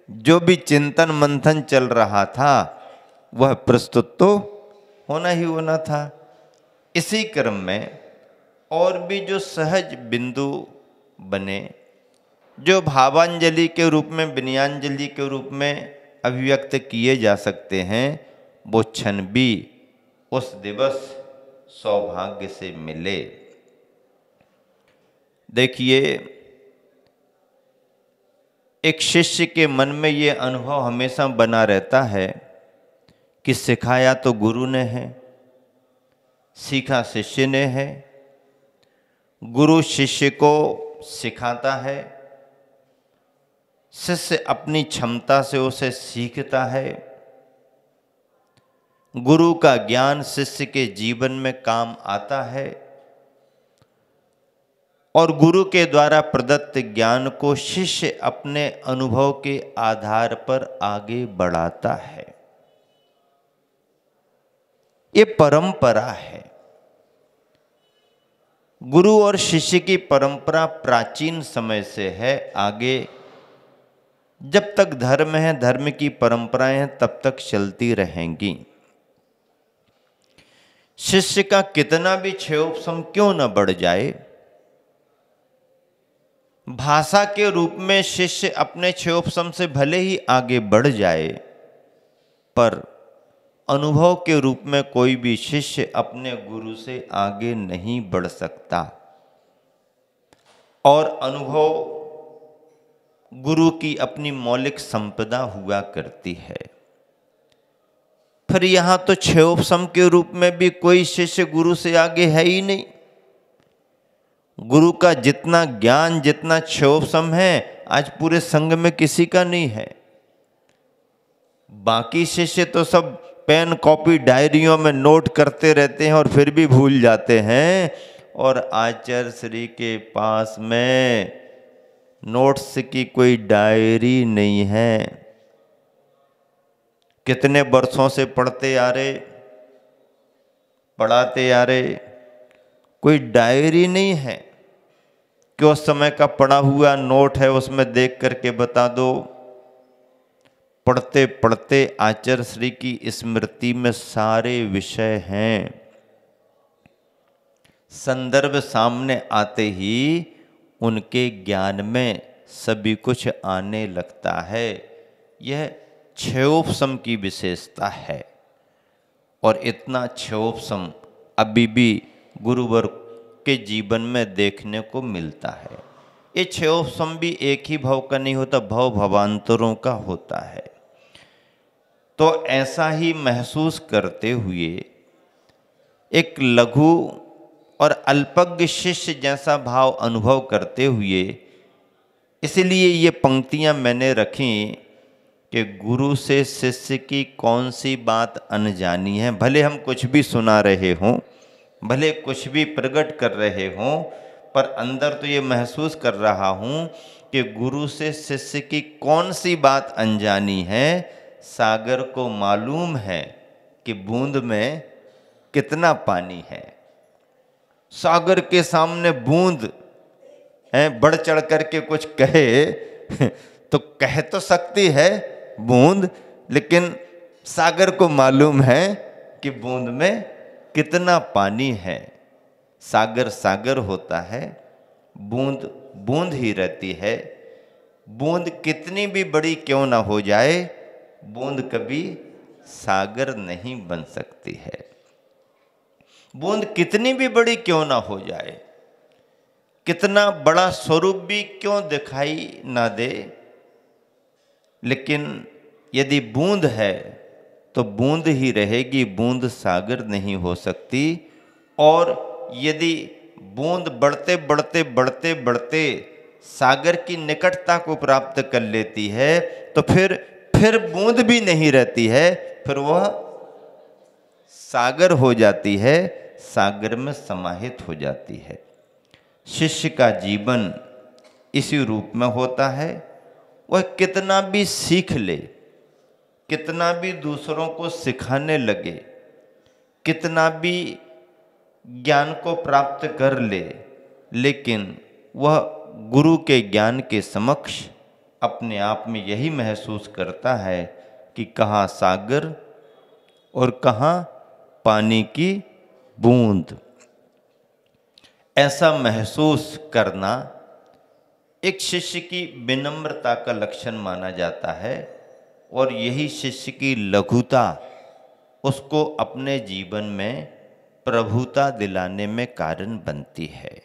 जो भी चिंतन मंथन चल रहा था वह प्रस्तुत तो होना ही होना था। इसी क्रम में और भी जो सहज बिंदु बने, जो भावांजलि के रूप में, विनयान्जलि के रूप में अभिव्यक्त किए जा सकते हैं, वो क्षण भी उस दिवस सौभाग्य से मिले। देखिए, एक शिष्य के मन में ये अनुभव हमेशा बना रहता है कि सिखाया तो गुरु ने है, सीखा शिष्य ने है। गुरु शिष्य को सिखाता है, शिष्य अपनी क्षमता से उसे सीखता है। गुरु का ज्ञान शिष्य के जीवन में काम आता है। और गुरु के द्वारा प्रदत्त ज्ञान को शिष्य अपने अनुभव के आधार पर आगे बढ़ाता है। ये परंपरा है। गुरु और शिष्य की परंपरा प्राचीन समय से है। आगे जब तक धर्म है, धर्म की परंपराएं हैं, तब तक चलती रहेंगी। शिष्य का कितना भी क्षयोपशम क्यों न बढ़ जाए, भाषा के रूप में शिष्य अपने क्षयोपशम से भले ही आगे बढ़ जाए, पर अनुभव के रूप में कोई भी शिष्य अपने गुरु से आगे नहीं बढ़ सकता। और अनुभव गुरु की अपनी मौलिक संपदा हुआ करती है। फिर यहां तो क्षयोपशम के रूप में भी कोई शिष्य गुरु से आगे है ही नहीं। गुरु का जितना ज्ञान, जितना क्षयोपशम है, आज पूरे संघ में किसी का नहीं है। बाकी शिष्य तो सब पेन कॉपी डायरियों में नोट करते रहते हैं और फिर भी भूल जाते हैं। और आचार्य श्री के पास में नोट्स की कोई डायरी नहीं है। कितने वर्षों से पढ़ते आ रहे, पढ़ाते आ रहे, कोई डायरी नहीं है कि उस समय का पढ़ा हुआ नोट है उसमें देख करके बता दो। पढ़ते पढ़ते आचार्य श्री की स्मृति में सारे विषय हैं। संदर्भ सामने आते ही उनके ज्ञान में सभी कुछ आने लगता है। यह क्षयोपशम की विशेषता है। और इतना क्षयोपशम अभी भी गुरुवर के जीवन में देखने को मिलता है। ये क्षयोपशम भी एक ही भव का नहीं होता, भव भवांतरों का होता है। तो ऐसा ही महसूस करते हुए एक लघु और अल्पज्ञ शिष्य जैसा भाव अनुभव करते हुए, इसलिए ये पंक्तियां मैंने रखी कि गुरु से शिष्य की कौन सी बात अनजानी है। भले हम कुछ भी सुना रहे हों, भले कुछ भी प्रकट कर रहे हों, पर अंदर तो ये महसूस कर रहा हूँ कि गुरु से शिष्य की कौन सी बात अनजानी है। सागर को मालूम है कि बूंद में कितना पानी है। सागर के सामने बूंद है, बढ़ चढ़ करके कुछ कहे तो कह तो सकती है बूंद, लेकिन सागर को मालूम है कि बूंद में कितना पानी है। सागर सागर होता है, बूंद बूंद ही रहती है। बूंद कितनी भी बड़ी क्यों ना हो जाए, बूंद कभी सागर नहीं बन सकती है। बूंद कितनी भी बड़ी क्यों ना हो जाए, कितना बड़ा स्वरूप भी क्यों दिखाई ना दे, लेकिन यदि बूंद है तो बूंद ही रहेगी, बूंद सागर नहीं हो सकती। और यदि बूंद बढ़ते बढ़ते बढ़ते बढ़ते सागर की निकटता को प्राप्त कर लेती है तो फिर बूंद भी नहीं रहती है, फिर वह सागर हो जाती है, सागर में समाहित हो जाती है। शिष्य का जीवन इसी रूप में होता है। वह कितना भी सीख ले, कितना भी दूसरों को सिखाने लगे, कितना भी ज्ञान को प्राप्त कर ले, लेकिन वह गुरु के ज्ञान के समक्ष अपने आप में यही महसूस करता है कि कहाँ सागर और कहाँ पानी की बूंद। ऐसा महसूस करना एक शिष्य की विनम्रता का लक्षण माना जाता है। और यही शिष्य की लघुता उसको अपने जीवन में प्रभुता दिलाने में कारण बनती है।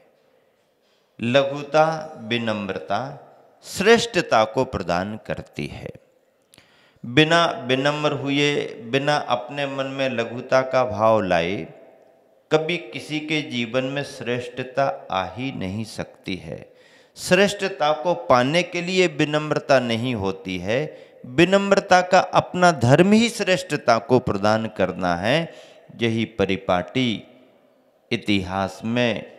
लघुता, विनम्रता श्रेष्ठता को प्रदान करती है। बिना विनम्र हुए, बिना अपने मन में लघुता का भाव लाए, कभी किसी के जीवन में श्रेष्ठता आ ही नहीं सकती है। श्रेष्ठता को पाने के लिए विनम्रता नहीं होती है। विनम्रता का अपना धर्म ही श्रेष्ठता को प्रदान करना है। यही परिपाटी इतिहास में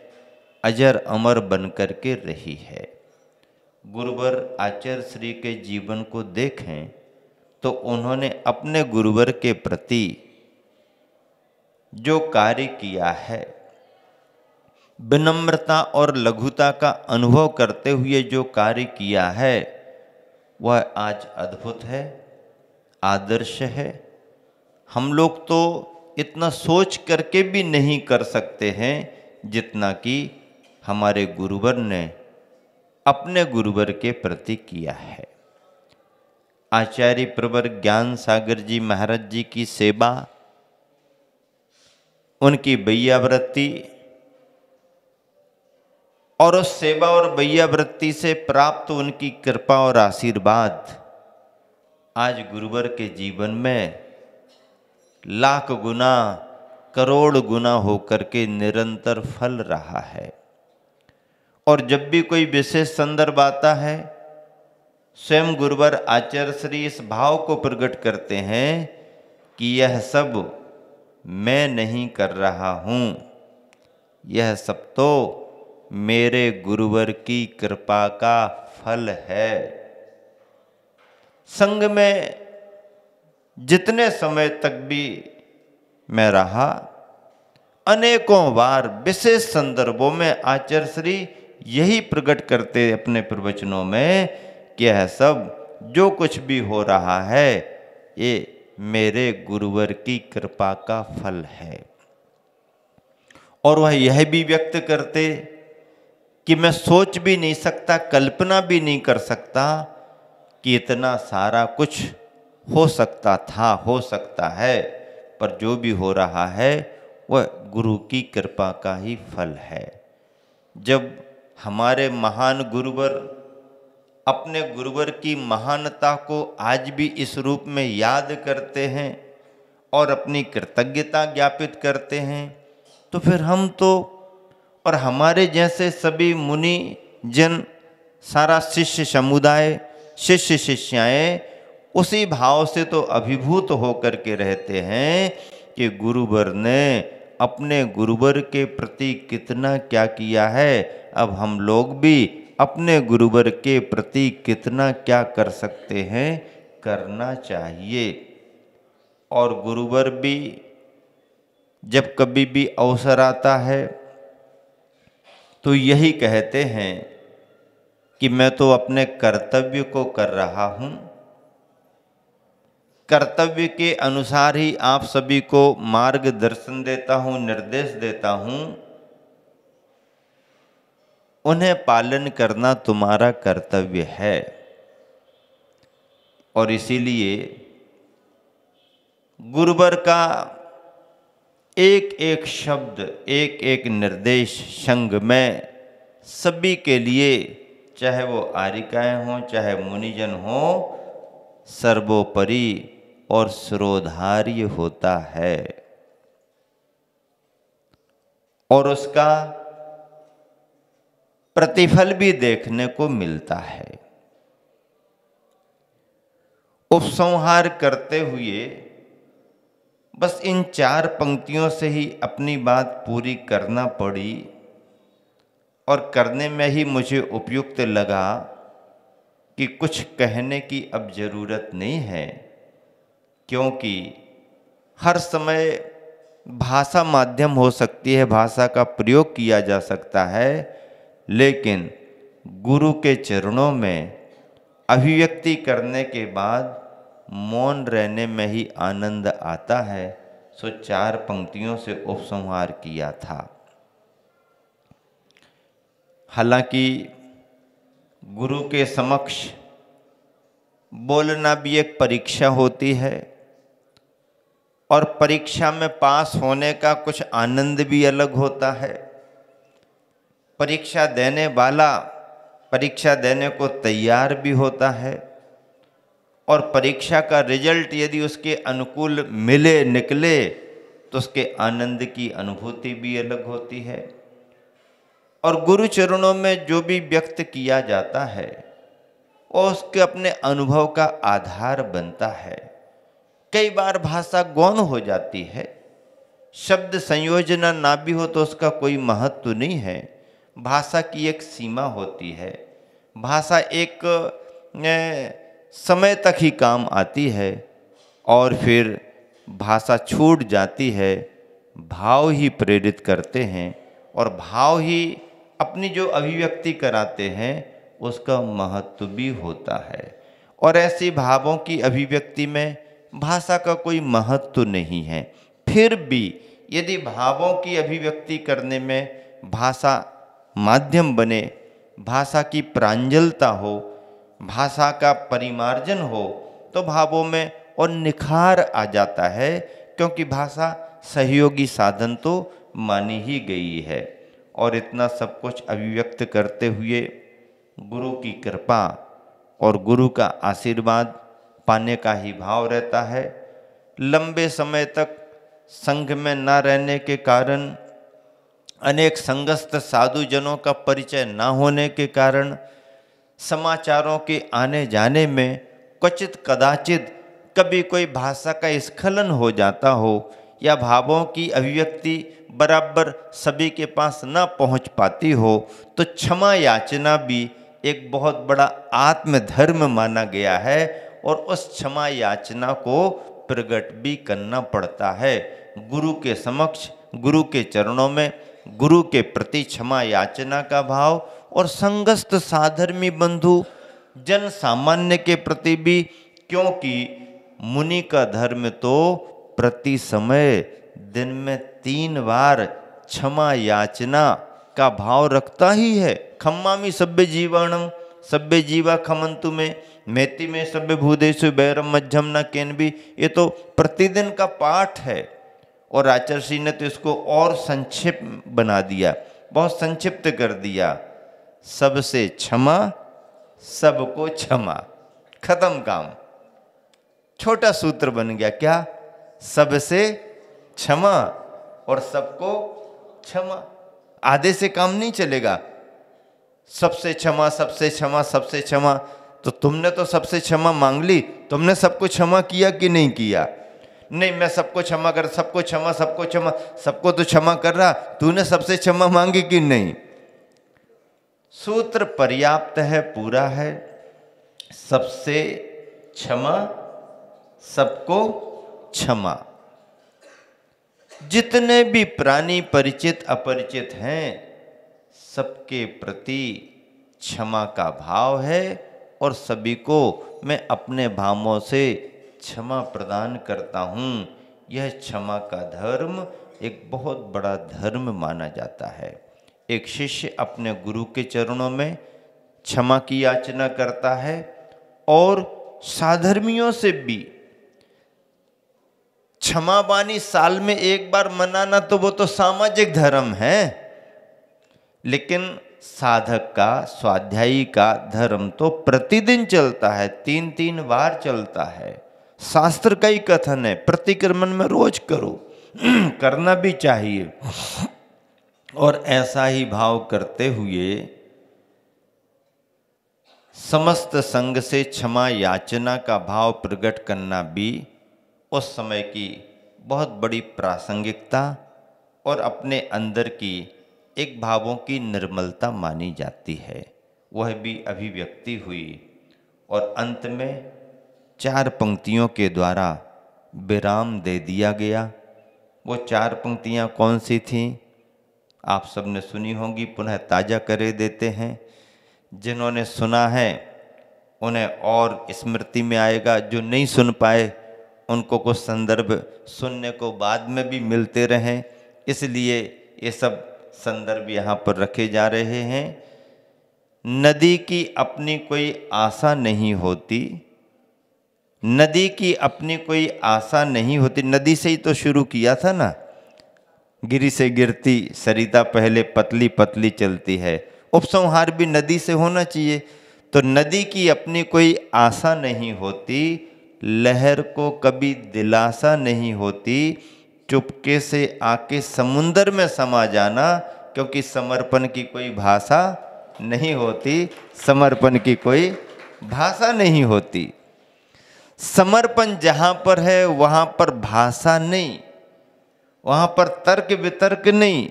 अजर अमर बन कर के रही है। गुरुवर आचार्य श्री के जीवन को देखें तो उन्होंने अपने गुरुवर के प्रति जो कार्य किया है, विनम्रता और लघुता का अनुभव करते हुए जो कार्य किया है, वह आज अद्भुत है, आदर्श है। हम लोग तो इतना सोच करके भी नहीं कर सकते हैं जितना कि हमारे गुरुवर ने अपने गुरुवर के प्रति किया है। आचार्य प्रवर ज्ञान सागर जी महाराज जी की सेवा, उनकी बैयावृत्ति और उस सेवा और बैयावृत्ति से प्राप्त उनकी कृपा और आशीर्वाद आज गुरुवर के जीवन में लाख गुना करोड़ गुना होकर के निरंतर फल रहा है। और जब भी कोई विशेष संदर्भ आता है, स्वयं गुरुवर आचार्य श्री इस भाव को प्रकट करते हैं कि यह सब मैं नहीं कर रहा हूँ, यह सब तो मेरे गुरुवर की कृपा का फल है। संग में जितने समय तक भी मैं रहा, अनेकों बार विशेष संदर्भों में आचार्य श्री यही प्रकट करते अपने प्रवचनों में कि यह सब जो कुछ भी हो रहा है, ये मेरे गुरुवर की कृपा का फल है। और वह यह भी व्यक्त करते कि मैं सोच भी नहीं सकता, कल्पना भी नहीं कर सकता कि इतना सारा कुछ हो सकता था, हो सकता है, पर जो भी हो रहा है वह गुरु की कृपा का ही फल है। जब हमारे महान गुरुवर अपने गुरुवर की महानता को आज भी इस रूप में याद करते हैं और अपनी कृतज्ञता ज्ञापित करते हैं, तो फिर हम तो और हमारे जैसे सभी मुनि जन, सारा शिष्य समुदाय, शिष्य शिष्याएं उसी भाव से तो अभिभूत होकर के रहते हैं कि गुरुवर ने अपने गुरुवर के प्रति कितना क्या किया है, अब हम लोग भी अपने गुरुवर के प्रति कितना क्या कर सकते हैं, करना चाहिए। और गुरुवर भी जब कभी भी अवसर आता है तो यही कहते हैं कि मैं तो अपने कर्तव्य को कर रहा हूँ, कर्तव्य के अनुसार ही आप सभी को मार्गदर्शन देता हूँ, निर्देश देता हूँ, उन्हें पालन करना तुम्हारा कर्तव्य है। और इसीलिए गुरुवर का एक एक शब्द, एक एक निर्देश संग में सभी के लिए, चाहे वो आरिकाएं हों, चाहे मुनिजन हों, सर्वोपरि और श्रोधार्य होता है। और उसका प्रतिफल भी देखने को मिलता है। उपसंहार करते हुए बस इन 4 पंक्तियों से ही अपनी बात पूरी करना पड़ी, और करने में ही मुझे उपयुक्त लगा कि कुछ कहने की अब जरूरत नहीं है, क्योंकि हर समय भाषा माध्यम हो सकती है, भाषा का प्रयोग किया जा सकता है, लेकिन गुरु के चरणों में अभिव्यक्ति करने के बाद मौन रहने में ही आनंद आता है। सो 4 पंक्तियों से उपसंहार किया था। हालांकि गुरु के समक्ष बोलना भी एक परीक्षा होती है, और परीक्षा में पास होने का कुछ आनंद भी अलग होता है। परीक्षा देने वाला परीक्षा देने को तैयार भी होता है, और परीक्षा का रिजल्ट यदि उसके अनुकूल मिले, निकले, तो उसके आनंद की अनुभूति भी अलग होती है। और गुरु चरणों में जो भी व्यक्त किया जाता है वो उसके अपने अनुभव का आधार बनता है। कई बार भाषा गौण हो जाती है, शब्द संयोजन ना भी हो तो उसका कोई महत्व नहीं है, भाषा की एक सीमा होती है। भाषा एक समय तक ही काम आती है और फिर भाषा छूट जाती है। भाव ही प्रेरित करते हैं और भाव ही अपनी जो अभिव्यक्ति कराते हैं उसका महत्व भी होता है। और ऐसे भावों की अभिव्यक्ति में भाषा का कोई महत्व नहीं है। फिर भी यदि भावों की अभिव्यक्ति करने में भाषा माध्यम बने, भाषा की प्रांजलता हो, भाषा का परिमार्जन हो, तो भावों में और निखार आ जाता है, क्योंकि भाषा सहयोगी साधन तो मानी ही गई है। और इतना सब कुछ अभिव्यक्त करते हुए गुरु की कृपा और गुरु का आशीर्वाद पाने का ही भाव रहता है। लंबे समय तक संघ में न रहने के कारण, अनेक संगस्थ साधुजनों का परिचय न होने के कारण, समाचारों के आने जाने में क्वचित कदाचित कभी कोई भाषा का स्खलन हो जाता हो या भावों की अभिव्यक्ति बराबर सभी के पास न पहुंच पाती हो, तो क्षमा याचना भी एक बहुत बड़ा आत्मधर्म माना गया है और उस क्षमा याचना को प्रकट भी करना पड़ता है। गुरु के समक्ष, गुरु के चरणों में गुरु के प्रति क्षमा याचना का भाव और संगस्थ साधर्मी बंधु जन सामान्य के प्रति भी, क्योंकि मुनि का धर्म तो प्रति समय दिन में 3 बार क्षमा याचना का भाव रखता ही है। खम्मामि सभ्य जीवाणम सभ्य जीवा खमंतु में मेति में सभ्य भूदेशु बैरम मध्यम न केनबी, ये तो प्रतिदिन का पाठ है। और आचार्य ने तो इसको और संक्षिप्त बना दिया, बहुत संक्षिप्त कर दिया। सबसे क्षमा, सबको क्षमा, खत्म काम। छोटा सूत्र बन गया, क्या? सबसे क्षमा और सबको क्षमा। आधे से काम नहीं चलेगा। सबसे क्षमा, सबसे क्षमा, सबसे क्षमा। तो तुमने तो सबसे क्षमा मांग ली, तुमने सबको क्षमा किया कि नहीं किया? नहीं, मैं सबको क्षमा कर, सबको क्षमा, सबको क्षमा, सबको तो क्षमा कर रहा, तूने सबसे क्षमा मांगी कि नहीं? सूत्र पर्याप्त है, पूरा है। सबसे क्षमा, सबको क्षमा। जितने भी प्राणी परिचित अपरिचित हैं, सबके प्रति क्षमा का भाव है और सभी को मैं अपने भावों से क्षमा प्रदान करता हूँ। यह क्षमा का धर्म एक बहुत बड़ा धर्म माना जाता है। एक शिष्य अपने गुरु के चरणों में क्षमा की याचना करता है और साधर्मियों से भी। क्षमा बानी साल में एक बार मनाना तो वो तो सामाजिक धर्म है, लेकिन साधक का, स्वाध्यायी का धर्म तो प्रतिदिन चलता है, 3-3 बार चलता है। शास्त्र का ही कथन है, प्रतिक्रमण में रोज करो, करना भी चाहिए। और ऐसा ही भाव करते हुए समस्त संग से क्षमा याचना का भाव प्रकट करना भी उस समय की बहुत बड़ी प्रासंगिकता और अपने अंदर की एक भावों की निर्मलता मानी जाती है। वह भी अभिव्यक्ति हुई और अंत में 4 पंक्तियों के द्वारा विराम दे दिया गया। वो 4 पंक्तियाँ कौन सी थीं? आप सबने सुनी होंगी, पुनः ताज़ा करे देते हैं। जिन्होंने सुना है उन्हें और स्मृति में आएगा, जो नहीं सुन पाए उनको कुछ संदर्भ सुनने को बाद में भी मिलते रहें, इसलिए ये सब संदर्भ यहाँ पर रखे जा रहे हैं। नदी की अपनी कोई आशा नहीं होती, नदी की अपनी कोई आशा नहीं होती। नदी से ही तो शुरू किया था ना, गिरी से गिरती सरिता पहले पतली पतली चलती है। उपसंहार भी नदी से होना चाहिए। तो नदी की अपनी कोई आशा नहीं होती, लहर को कभी दिलासा नहीं होती, चुपके से आके समुंदर में समा जाना, क्योंकि समर्पण की कोई भाषा नहीं होती, समर्पण की कोई भाषा नहीं होती। समर्पण जहाँ पर है वहाँ पर भाषा नहीं, वहाँ पर तर्क वितर्क नहीं।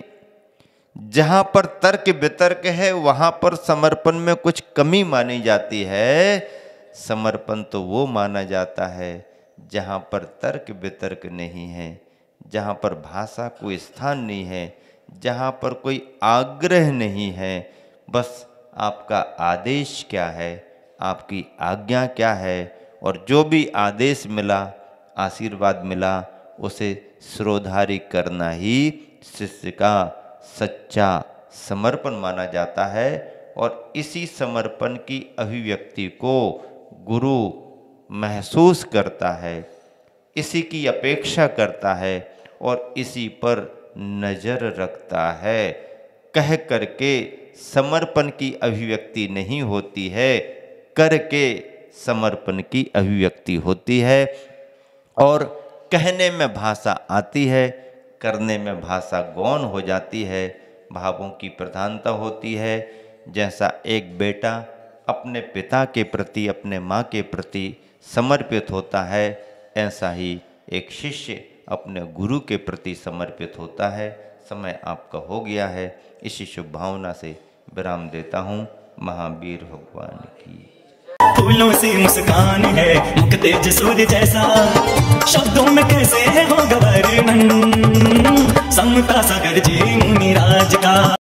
जहाँ पर तर्क वितर्क है वहाँ पर समर्पण में कुछ कमी मानी जाती है। समर्पण तो वो माना जाता है जहाँ पर तर्क वितर्क नहीं है, जहाँ पर भाषा को स्थान नहीं है, जहाँ पर कोई आग्रह नहीं है। बस आपका आदेश क्या है, आपकी आज्ञा क्या है, और जो भी आदेश मिला, आशीर्वाद मिला, उसे शिरोधार्य करना ही शिष्य का सच्चा समर्पण माना जाता है। और इसी समर्पण की अभिव्यक्ति को गुरु महसूस करता है, इसी की अपेक्षा करता है और इसी पर नज़र रखता है। कह करके समर्पण की अभिव्यक्ति नहीं होती है, करके समर्पण की अभिव्यक्ति होती है। और कहने में भाषा आती है, करने में भाषा गौण हो जाती है, भावों की प्रधानता होती है। जैसा एक बेटा अपने पिता के प्रति, अपने माँ के प्रति समर्पित होता है, ऐसा ही एक शिष्य अपने गुरु के प्रति समर्पित होता है। समय आपका हो गया है, इसी शुभ भावना से विराम देता हूँ। महावीर भगवान की। फूलों से मुस्कान है, मुख तेज सूर्य जैसा, शब्दों में कैसे होगा वर्णन, समता सागर जी मुनिराज का।